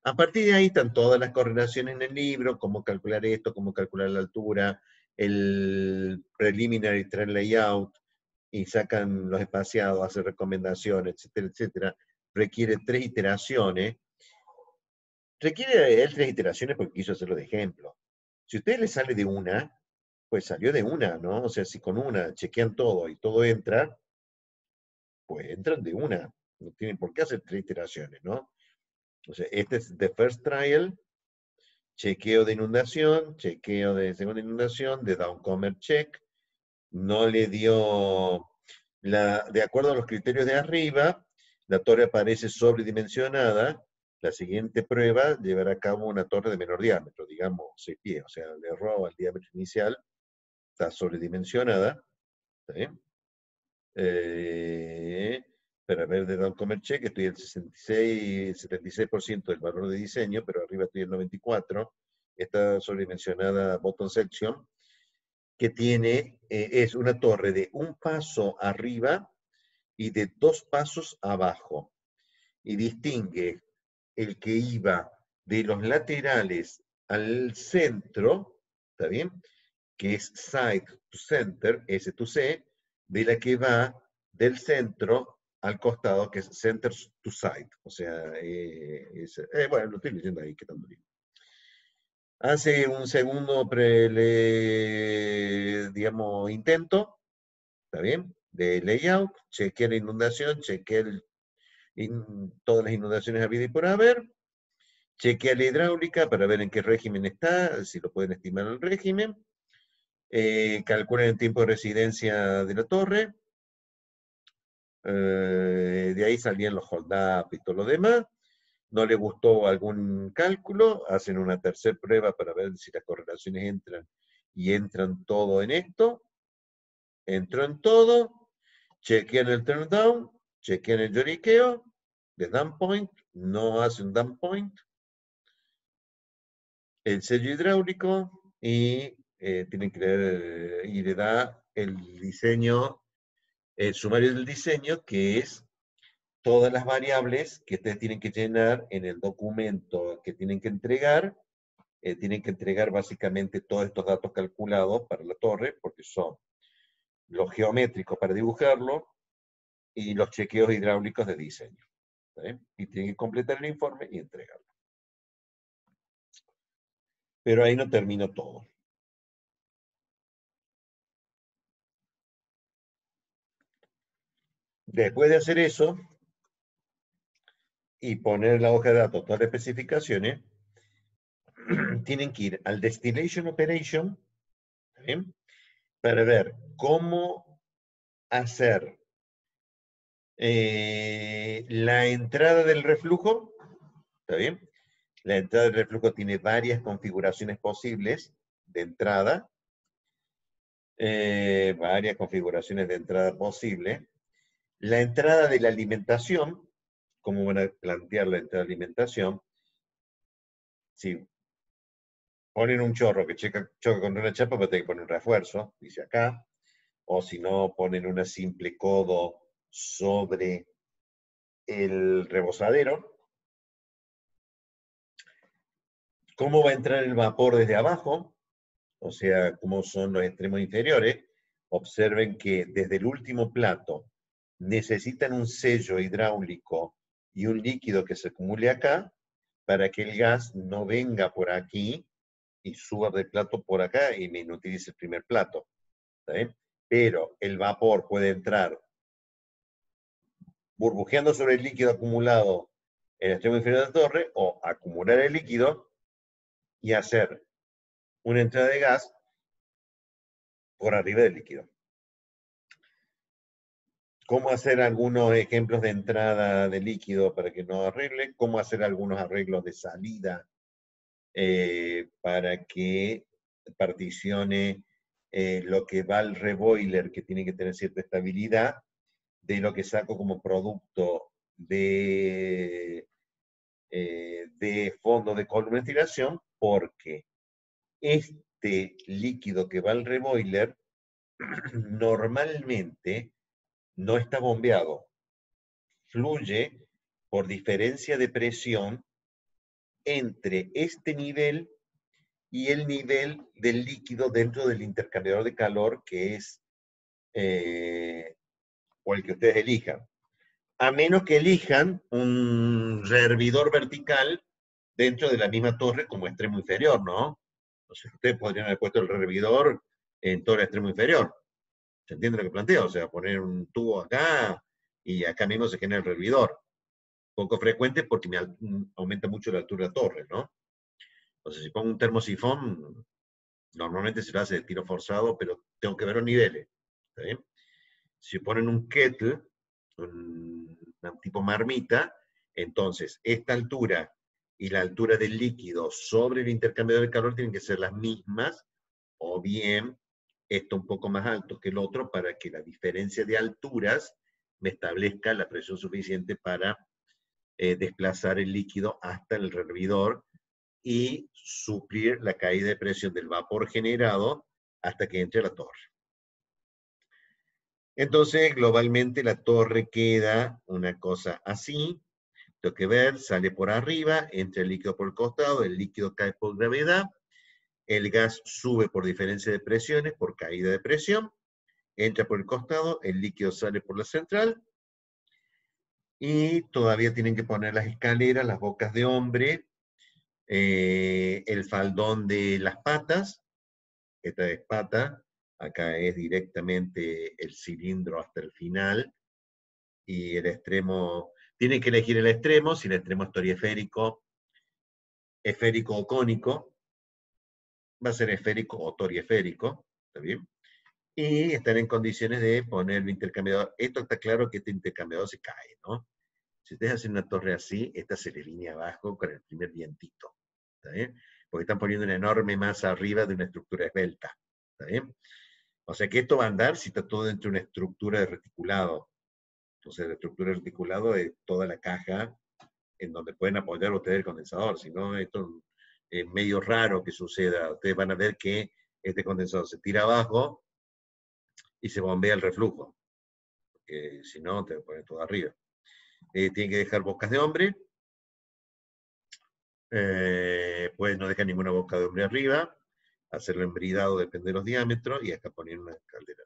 A: A partir de ahí están todas las correlaciones en el libro, cómo calcular esto, cómo calcular la altura, el preliminary trend layout, y sacan los espaciados, hacen recomendaciones, etcétera, etcétera. Requiere 3 iteraciones. Requiere él 3 iteraciones porque quiso hacerlo de ejemplo. Si a ustedes les sale de una, pues salió de una, ¿no? O sea, si con una chequean todo y todo entra, pues entran de una. No tienen por qué hacer 3 iteraciones, ¿no? O sea, este es the first trial, chequeo de inundación, chequeo de segunda inundación, de downcomer check, no le dio, de acuerdo a los criterios de arriba, la torre aparece sobredimensionada, la siguiente prueba llevará a cabo una torre de menor diámetro, digamos 6 pies, o sea, le erró al diámetro inicial, está sobredimensionada, ¿sí? Para ver de downcomer check, estoy el 76% del valor de diseño, pero arriba estoy el 94%, está sobredimensionada bottom section, que tiene, es una torre de un paso arriba y de 2 pasos abajo, y distingue el que iba de los laterales al centro, ¿está bien? Que es side to center, S to C, de la que va del centro al costado, que es center to side. O sea, bueno, lo estoy leyendo ahí, que tanto bien. Hace un segundo digamos, intento, ¿está bien? De layout, chequeé la inundación, chequeé todas las inundaciones habidas y por haber, chequeé la hidráulica para ver en qué régimen está, si lo pueden estimar el régimen, calculen el tiempo de residencia de la torre, de ahí salían los hold up y todo lo demás. No le gustó algún cálculo, hacen una tercera prueba para ver si las correlaciones entran y entran todo en esto. Entró en todo, chequean el turn down, chequean el lloriqueo de dump point, no hace un dump point, el sello hidráulico y tienen que leer, y le da el diseño, el sumario del diseño, que es todas las variables que ustedes tienen que llenar en el documento que tienen que entregar. Tienen que entregar básicamente todos estos datos calculados para la torre, porque son los geométricos para dibujarlo y los chequeos hidráulicos de diseño. ¿Sí? Y tienen que completar el informe y entregarlo. Pero ahí no termino todo. Después de hacer eso y poner la hoja de datos, todas las especificaciones, tienen que ir al Destination Operation, ¿sí? Para ver cómo hacer la entrada del reflujo, ¿está bien? La entrada del reflujo tiene varias configuraciones posibles de entrada, varias configuraciones de entrada posible. La entrada de la alimentación, ¿cómo van a plantear la entrada de alimentación? Si ponen un chorro que choca contra una chapa, pues tienen que poner un refuerzo, dice acá, o si no, ponen una simple codo sobre el rebosadero. ¿Cómo va a entrar el vapor desde abajo? O sea, cómo son los extremos inferiores. Observen que desde el último plato necesitan un sello hidráulico y un líquido que se acumule acá para que el gas no venga por aquí y suba del plato por acá y me inutilice el primer plato. ¿Sí? Pero el vapor puede entrar burbujeando sobre el líquido acumulado en el extremo inferior de la torre o acumular el líquido y hacer una entrada de gas por arriba del líquido. ¿Cómo hacer algunos ejemplos de entrada de líquido para que no arregle? ¿Cómo hacer algunos arreglos de salida para que particione lo que va al reboiler, que tiene que tener cierta estabilidad, de lo que saco como producto de fondo de columna de ventilación, porque este líquido que va al reboiler normalmente no está bombeado, fluye por diferencia de presión entre este nivel y el nivel del líquido dentro del intercambiador de calor, que es, o el que ustedes elijan. A menos que elijan un rehervidor vertical dentro de la misma torre como extremo inferior, ¿no? Entonces ustedes podrían haber puesto el rehervidor en todo el extremo inferior. ¿Se entiende lo que planteo? O sea, poner un tubo acá y acá mismo se genera el rehervidor. Poco frecuente porque me aumenta mucho la altura de la torre, ¿no? Entonces, si pongo un termosifón, normalmente se lo hace de tiro forzado, pero tengo que ver los niveles. ¿Está bien? Si ponen un kettle, un tipo marmita, entonces esta altura y la altura del líquido sobre el intercambiador de calor tienen que ser las mismas, o bien esto un poco más alto que el otro para que la diferencia de alturas me establezca la presión suficiente para desplazar el líquido hasta el rehervidor y suplir la caída de presión del vapor generado hasta que entre a la torre. Entonces, globalmente la torre queda una cosa así. Tengo que ver, sale por arriba, entra el líquido por el costado, el líquido cae por gravedad, el gas sube por diferencia de presiones, por caída de presión, entra por el costado, el líquido sale por la central, y todavía tienen que poner las escaleras, las bocas de hombre, el faldón de las patas, esta es pata, acá es directamente el cilindro hasta el final, y el extremo, tienen que elegir el extremo, si el extremo es toriesférico, esférico o cónico, va a ser esférico o toriesférico, ¿está bien? Y están en condiciones de poner el intercambiador. Esto está claro que este intercambiador se cae, ¿no? Si ustedes hacen una torre así, esta se le línea abajo con el primer vientito, ¿está bien? Porque están poniendo una enorme masa arriba de una estructura esbelta, ¿está bien? O sea que esto va a andar si está todo dentro de una estructura de reticulado. Entonces la estructura de reticulado es toda la caja en donde pueden apoyar ustedes el condensador. Si no, esto es medio raro que suceda. Ustedes van a ver que este condensador se tira abajo y se bombea el reflujo. Porque si no, te ponen todo arriba. Tienen que dejar bocas de hombre. Pues no dejan ninguna boca de hombre arriba. Hacerlo embridado depende de los diámetros. Y acá poner una caldera.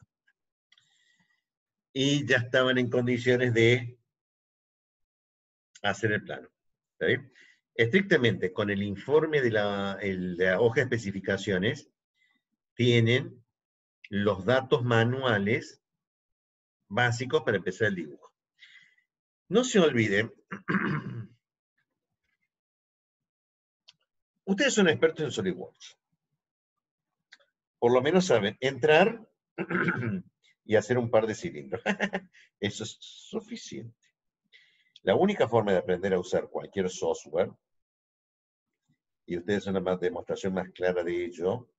A: Y ya estaban en condiciones de hacer el plano. ¿Está bien? Estrictamente, con el informe de la hoja de especificaciones, tienen los datos manuales básicos para empezar el dibujo. No se olviden, ustedes son expertos en SolidWorks. Por lo menos saben entrar y hacer un par de cilindros. Eso es suficiente. La única forma de aprender a usar cualquier software, y ustedes son la demostración más clara de ello,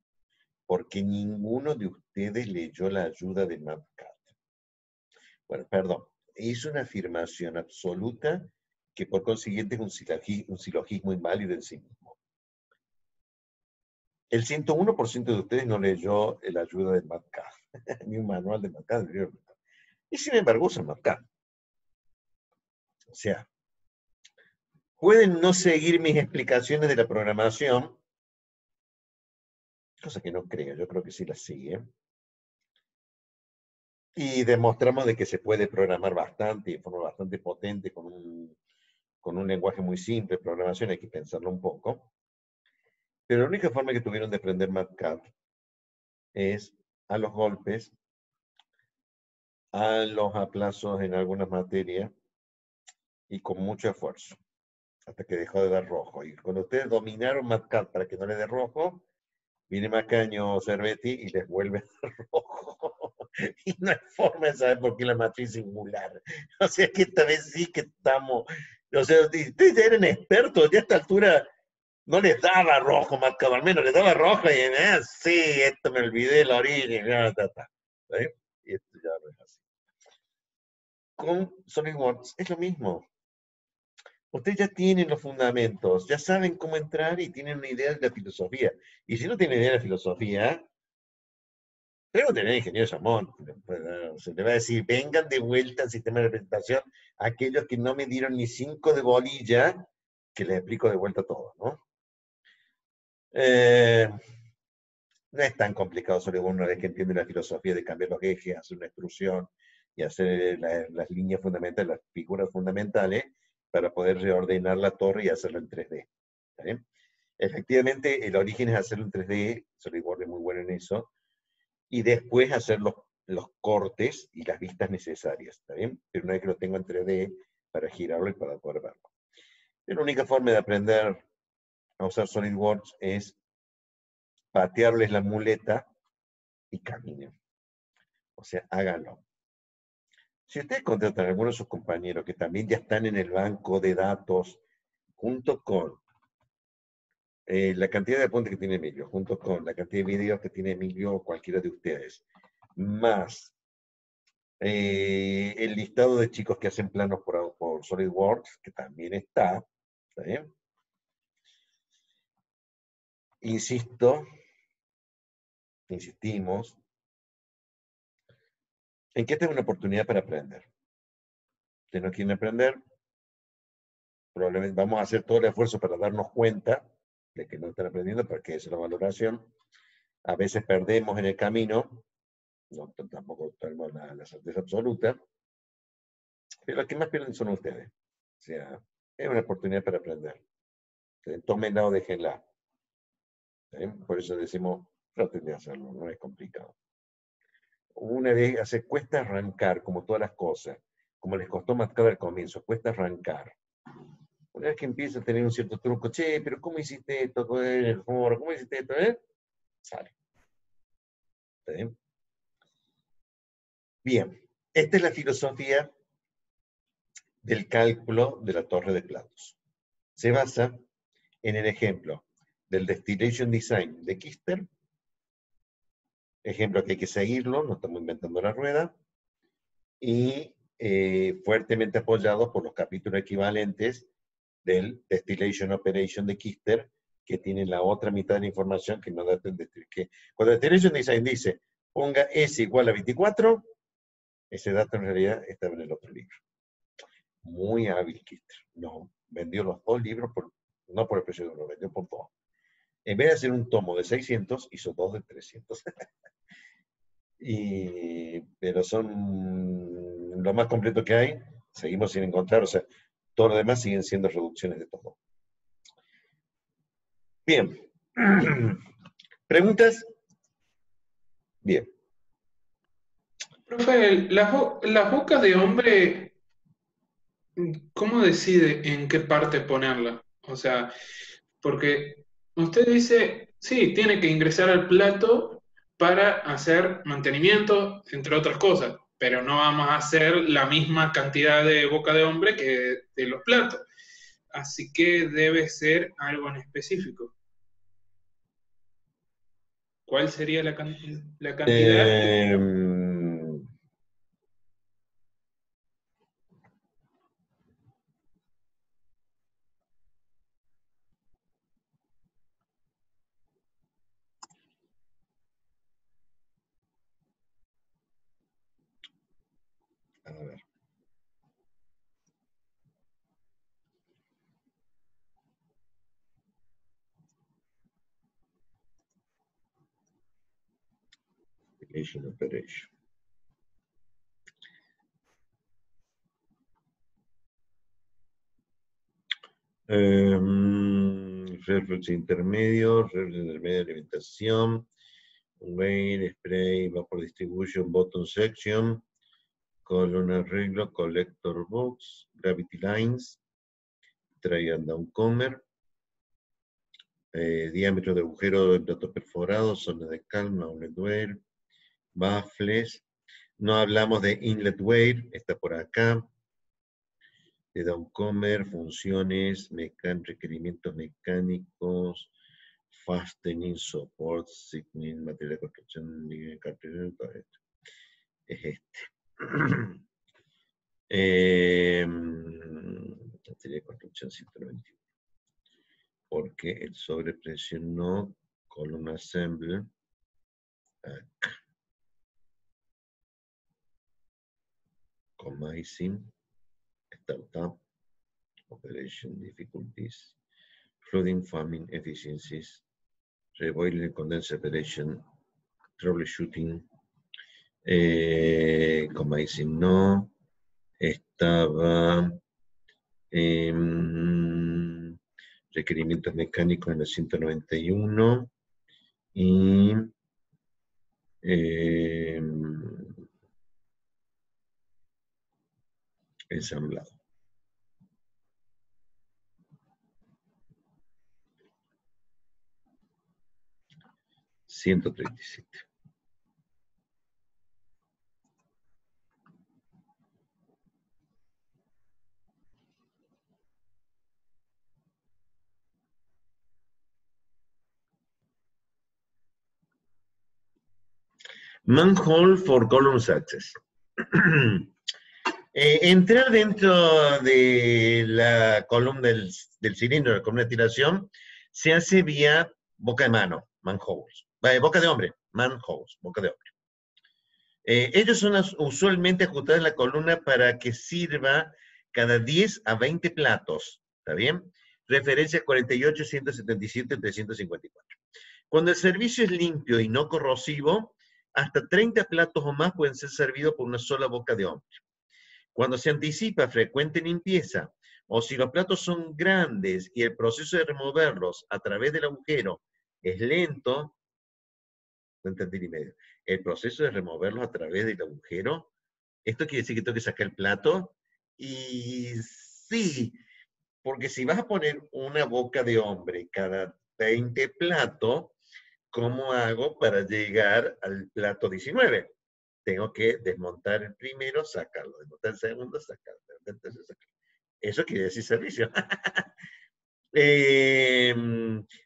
A: porque ninguno de ustedes leyó la ayuda de MapCat. Bueno, perdón, es una afirmación absoluta que por consiguiente es un silogismo inválido en sí mismo. El 101% de ustedes no leyó la ayuda de MapCat, ni un manual de MapCat. Y sin embargo usan MapCat. O sea, pueden no seguir mis explicaciones de la programación, cosa que no creo, yo creo que sí las siguen. Y demostramos de que se puede programar bastante, de forma bastante potente, con un lenguaje muy simple, programación, hay que pensarlo un poco. Pero la única forma que tuvieron de aprender MATLAB es a los golpes, a los aplazos en algunas materias y con mucho esfuerzo, hasta que dejó de dar rojo. Y cuando ustedes dominaron MATLAB para que no le dé rojo, viene Macaño o Cervetti y les vuelve a dar rojo. Y no hay forma de saber por qué la matriz singular. O sea que esta vez sí que estamos... O sea, ustedes ya eran expertos, ya a esta altura No les daba rojo marcado, al menos les daba rojo y sí, esto me olvidé la origen, ¿sí? Y esto ya no es así. Con SolidWorks es lo mismo. Ustedes ya tienen los fundamentos, ya saben cómo entrar y tienen una idea de la filosofía. Y si no tienen idea de la filosofía, pregúntenle al ingeniero Samón. Se le va a decir, vengan de vuelta al sistema de representación aquellos que no me dieron ni 5 de bolilla, que les explico de vuelta todo, ¿no? No es tan complicado, sobre una vez que entiende la filosofía de cambiar los ejes, hacer una extrusión y hacer las líneas fundamentales, las figuras fundamentales, para poder reordenar la torre y hacerlo en 3D. ¿Está bien? Efectivamente, el origen es hacerlo en 3D, SolidWorks es muy bueno en eso, y después hacer los cortes y las vistas necesarias, ¿está bien? Pero una vez que lo tengo en 3D, para girarlo y para poder verlo. La única forma de aprender a usar SolidWorks es patearles la muleta y caminen. O sea, háganlo. Si ustedes contratan a algunos de sus compañeros que también ya están en el banco de datos, junto con la cantidad de apuntes que tiene Emilio, junto con la cantidad de videos que tiene Emilio o cualquiera de ustedes, más el listado de chicos que hacen planos por SolidWorks, que también ¿está bien? Insistimos, en que esta es una oportunidad para aprender. Si no quieren aprender, probablemente vamos a hacer todo el esfuerzo para darnos cuenta de que no están aprendiendo, porque esa es la valoración. A veces perdemos en el camino, no, tampoco tenemos la certeza absoluta, pero los que más pierden son ustedes. O sea, es una oportunidad para aprender. Tómenla o déjenla. Por eso decimos, traten de hacerlo, no es complicado. Una vez, cuesta arrancar, como todas las cosas, como les costó marcar al comienzo, cuesta arrancar. Una vez que empieza a tener un cierto truco, che, pero ¿cómo hiciste esto con el foro? ¿Cómo hiciste esto? Sale. ¿Sí? Bien, esta es la filosofía del cálculo de la torre de platos. Se basa en el ejemplo del Distillation Design de Kister, ejemplo que hay que seguirlo, no estamos inventando la rueda, y fuertemente apoyado por los capítulos equivalentes del Distillation Operation de Kister, que tiene la otra mitad de la información que no da que cuando el Distillation Design dice ponga S igual a 24, ese dato en realidad estaba en el otro libro. Muy hábil Kister. No, vendió los 2 libros, no por el precio de uno, vendió por 2. En vez de hacer un tomo de 600, hizo 2 de 300. Pero son lo más completo que hay, seguimos sin encontrar, o sea, todo lo demás siguen siendo reducciones de todo. Bien. ¿Preguntas? Bien.
B: Profe, las bocas de hombre, ¿cómo decide en qué parte ponerla? O sea, porque usted dice, sí, tiene que ingresar al plato para hacer mantenimiento, entre otras cosas, pero no vamos a hacer la misma cantidad de boca de hombre que de los platos. Así que debe ser algo en específico. ¿Cuál sería la cantidad?
A: A ver. Operation. Reference intermedio, reference intermedio de alimentación, weight, spray, vapor distribution, bottom section, column arreglo, collector box, gravity lines, try and down comer, diámetro de agujero de platos perforados, zona de calma, outlet wear, baffles. No hablamos de inlet wear, está por acá. de Downcomer, funciones, requerimientos mecánicos, fastening, support, signing, material de construcción, carpintero, todo esto. Es este. Materia de construcción 191. Porque el sobrepresionó column assembly acá. Commising, startup, operation difficulties, flooding farming efficiencies, reboiling condenser operation, troubleshooting, commising no, estaba requerimientos mecánicos en el 191 y ensamblado. $137. Manhole for column access. Entrar dentro de la columna del cilindro, la columna de tiración, se hace vía boca de mano, manholes. Boca de hombre, manholes, boca de hombre. Ellos son usualmente ajustados en la columna para que sirva cada 10 a 20 platos, ¿está bien? Referencia 48, 177, 354. Cuando el servicio es limpio y no corrosivo, hasta 30 platos o más pueden ser servidos por una sola boca de hombre. Cuando se anticipa frecuente limpieza, o si los platos son grandes y el proceso de removerlos a través del agujero es lento, no entendí ni medio, el proceso de removerlos a través del agujero, esto quiere decir que tengo que sacar el plato, y sí, porque si vas a poner una boca de hombre cada 20 platos, ¿cómo hago para llegar al plato 19? Tengo que desmontar el primero, sacarlo, desmontar el segundo, sacarlo, desmontar el tercero, sacarlo. Eso quiere decir servicio.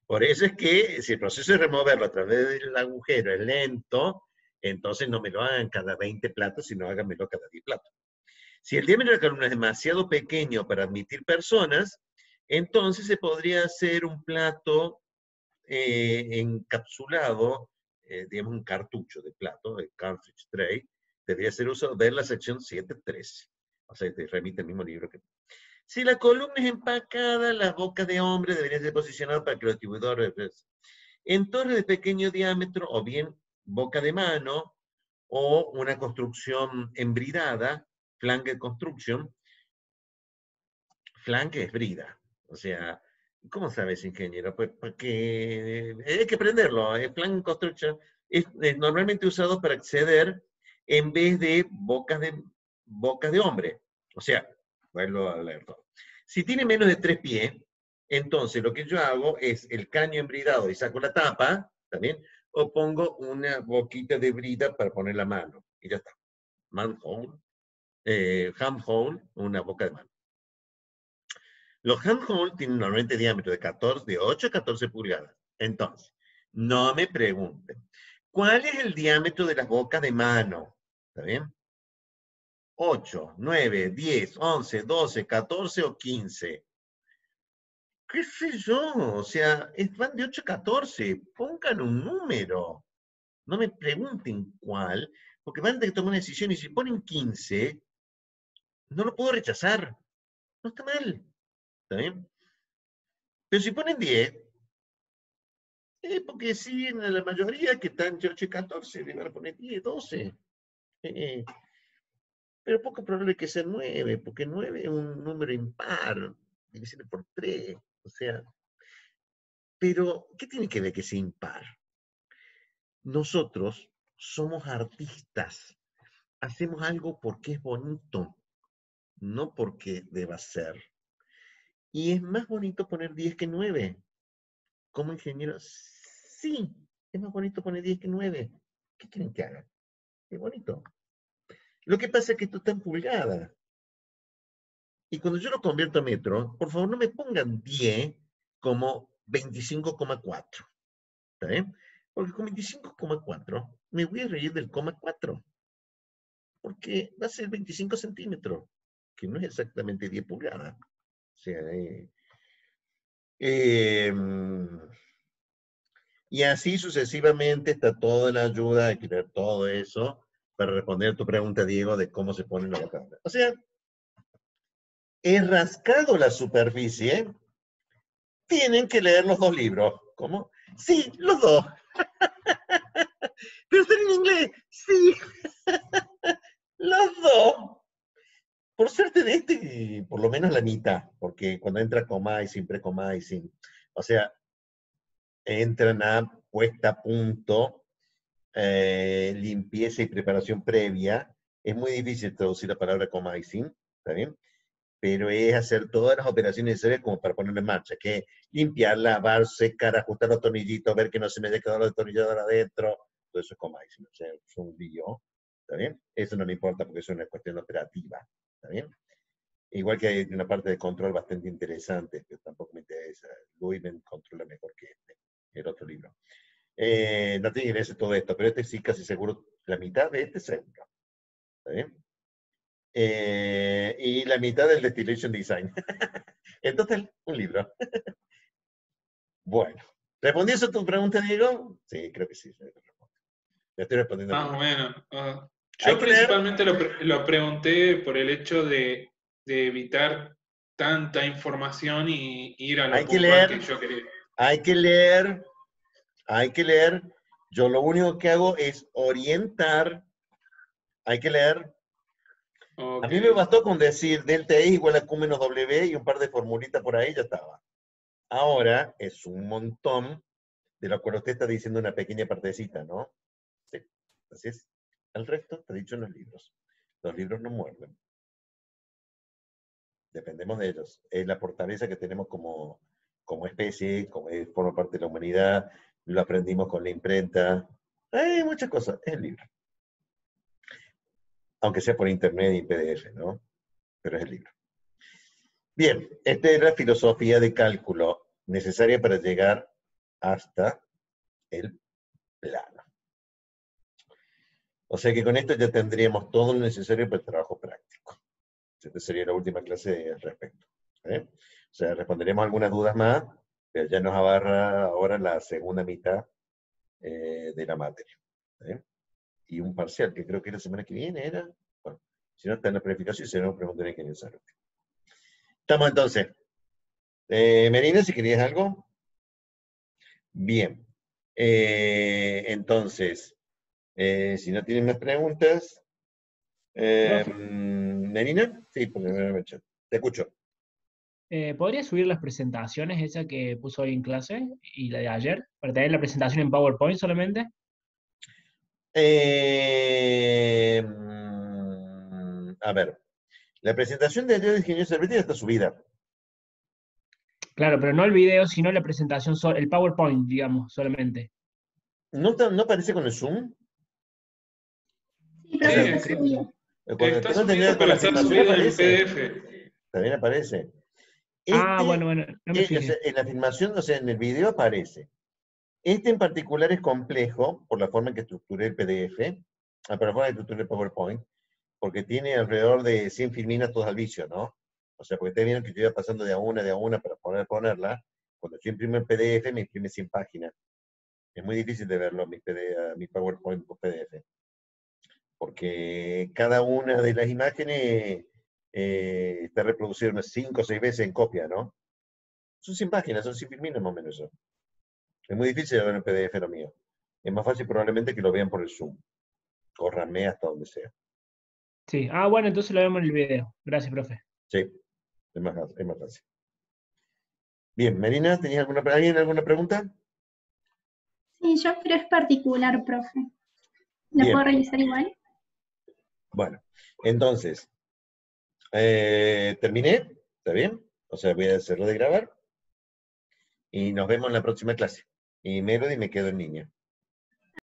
A: Por eso es que si el proceso de removerlo a través del agujero es lento, entonces no me lo hagan cada 20 platos, sino háganmelo cada 10 platos. Si el diámetro de la columna es demasiado pequeño para admitir personas, entonces se podría hacer un plato encapsulado, digamos un cartucho de plato, el cartridge tray, debería ser usado, ver la sección 7.13. O sea, te remite el mismo libro que... Si la columna es empacada, las bocas de hombre deberían ser posicionadas para que los distribuidores... En torres de pequeño diámetro, o bien boca de mano, o una construcción embridada, flanker construction. Flanker es brida. O sea, ¿cómo sabes, ingeniero? Pues porque hay que aprenderlo. El flanker construction es normalmente usado para acceder en vez de bocas de hombre. O sea, vuelvo a leer todo. Si tiene menos de 3 pies, entonces lo que yo hago es el caño embridado y saco la tapa, ¿también? O pongo una boquita de brida para poner la mano. Y ya está. Manhole, handhole, una boca de mano. Los handhole tienen normalmente diámetro de 8 a 14 pulgadas. Entonces, no me pregunten, ¿cuál es el diámetro de las bocas de mano? ¿Está bien? 8, 9, 10, 11, 12, 14 o 15. ¿Qué sé yo? O sea, van de 8 a 14. Pongan un número. No me pregunten cuál, porque van a tener que tomar una decisión y si ponen 15, no lo puedo rechazar. No está mal. ¿Está bien? Pero si ponen 10, porque sí, en la mayoría que están entre 8 y 14, le van a poner 10, 12. Pero poco probable que sea 9, porque 9 es un número impar, divisible por 3. O sea, pero, ¿qué tiene que ver que sea impar? Nosotros somos artistas. Hacemos algo porque es bonito, no porque deba ser. Y es más bonito poner 10 que 9. Como ingeniero, sí, es más bonito poner 10 que 9. ¿Qué quieren que haga? Es bonito. Lo que pasa es que esto está en pulgadas. Y cuando yo lo convierto a metro, por favor no me pongan 10 como 25,4. ¿Está bien? Porque con 25,4 me voy a reír del coma 4. Porque va a ser 25 centímetros, que no es exactamente 10 pulgadas. O sea, y así sucesivamente está toda la ayuda de crear todo eso para responder a tu pregunta, Diego, de cómo se ponen los vocablos. O sea, he rascado la superficie, tienen que leer los dos libros. ¿Cómo? Sí, los dos. Pero están en inglés. Sí. Los dos. Por suerte de este, por lo menos la mitad, porque cuando entra coma y siempre coma y sin. O sea, entran a puesta a punto, limpieza y preparación previa. Es muy difícil traducir la palabra coma y sin, ¿está bien? Pero es hacer todas las operaciones necesarias como para ponerlo en marcha, que limpiar, lavar, secar, ajustar los tornillitos, ver que no se me haya quedado el destornillador adentro, todo eso es coma y sin, o sea, es un lío, ¿está bien? Eso no me importa porque eso es una cuestión operativa, ¿está bien? Igual que hay una parte de control bastante interesante, que tampoco me interesa. Luimen controla mejor que el otro libro. No tiene interés todo esto, pero este sí casi seguro, la mitad de este seguro. ¿Está bien? Y la mitad del Destillation Design. En total, un libro. Bueno. ¿Respondí eso a tu pregunta, Diego? Sí, creo que sí. Le estoy respondiendo.
B: Más o menos.
A: Hay
B: Yo
A: que leer.
B: principalmente lo pregunté por el hecho de evitar tanta información y ir a lo
A: Hay que
B: puntual
A: leer.
B: que yo quería.
A: Hay que leer. Hay que leer. Yo lo único que hago es orientar. Hay que leer.
B: Ok.
A: A mí me bastó con decir delta E igual a Q menos W y un par de formulitas por ahí, ya estaba. Ahora es un montón de lo cual usted está diciendo una pequeña partecita, ¿no? Sí. Así es. El resto está dicho en los libros. Los libros no muerden. Dependemos de ellos. Es la fortaleza que tenemos como especie, como forma parte de la humanidad. Lo aprendimos con la imprenta. Hay muchas cosas. Es el libro. Aunque sea por internet y PDF, ¿no? Pero es el libro. Bien, esta es la filosofía de cálculo necesaria para llegar hasta el plano. O sea que con esto ya tendríamos todo lo necesario para el trabajo práctico. Esta sería la última clase al respecto. O sea, responderemos algunas dudas más, pero ya nos agarra ahora la segunda mitad de la materia. Y un parcial, que creo que la semana que viene era. Bueno, si no está en la planificación, se nos preguntaré qué es salud. Estamos entonces. Merina, si querías algo. Bien. Entonces, si no tienen más preguntas. Merina, sí, porque me te escucho.
D: ¿Podría subir las presentaciones, esa que puso hoy en clase y la de ayer, para tener la presentación en PowerPoint solamente?
A: A ver, la presentación de ayer de Ingeniería Servicio está subida.
D: Claro, pero no el video, sino la presentación, el PowerPoint, digamos, solamente.
A: ¿No, no aparece con el Zoom?
E: Sí,
A: O sea,
E: profe, está
B: Sí,
E: subido.
A: cuando
B: está
A: tengo entendido
B: subido,
A: con
B: pero
A: la
B: está
A: filmación
B: subido en
A: aparece.
B: PDF.
A: También aparece.
D: Bueno, no me
A: o
D: fijé.
A: sea, en la filmación, o sea, en el video aparece. Este en particular es complejo por la forma en que estructuré el PDF, por la forma en que estructuré el PowerPoint, porque tiene alrededor de 100 filminas todas al vicio, ¿no? O sea, porque ustedes vieron que yo iba pasando de a una para ponerla. Cuando yo imprimo el PDF, me imprime 100 páginas. Es muy difícil de verlo, mi PowerPoint por PDF. Porque cada una de las imágenes está reproducida unas 5 o 6 veces en copia, ¿no? Son 100 páginas, son 100 filminas más o menos eso. Es muy difícil de ver en PDF lo mío. Es más fácil probablemente que lo vean por el Zoom. Córranme hasta donde sea.
D: Sí, bueno, entonces lo vemos en el video. Gracias, profe.
A: Sí, es más fácil. Bien, Marina, ¿tenías alguna pregunta?
E: Sí, yo creo es particular, profe. ¿La
A: Bien.
E: puedo revisar igual?
A: Bueno, entonces, terminé, ¿está bien? O sea, voy a hacerlo de grabar y nos vemos en la próxima clase. Y Melody me quedo en línea.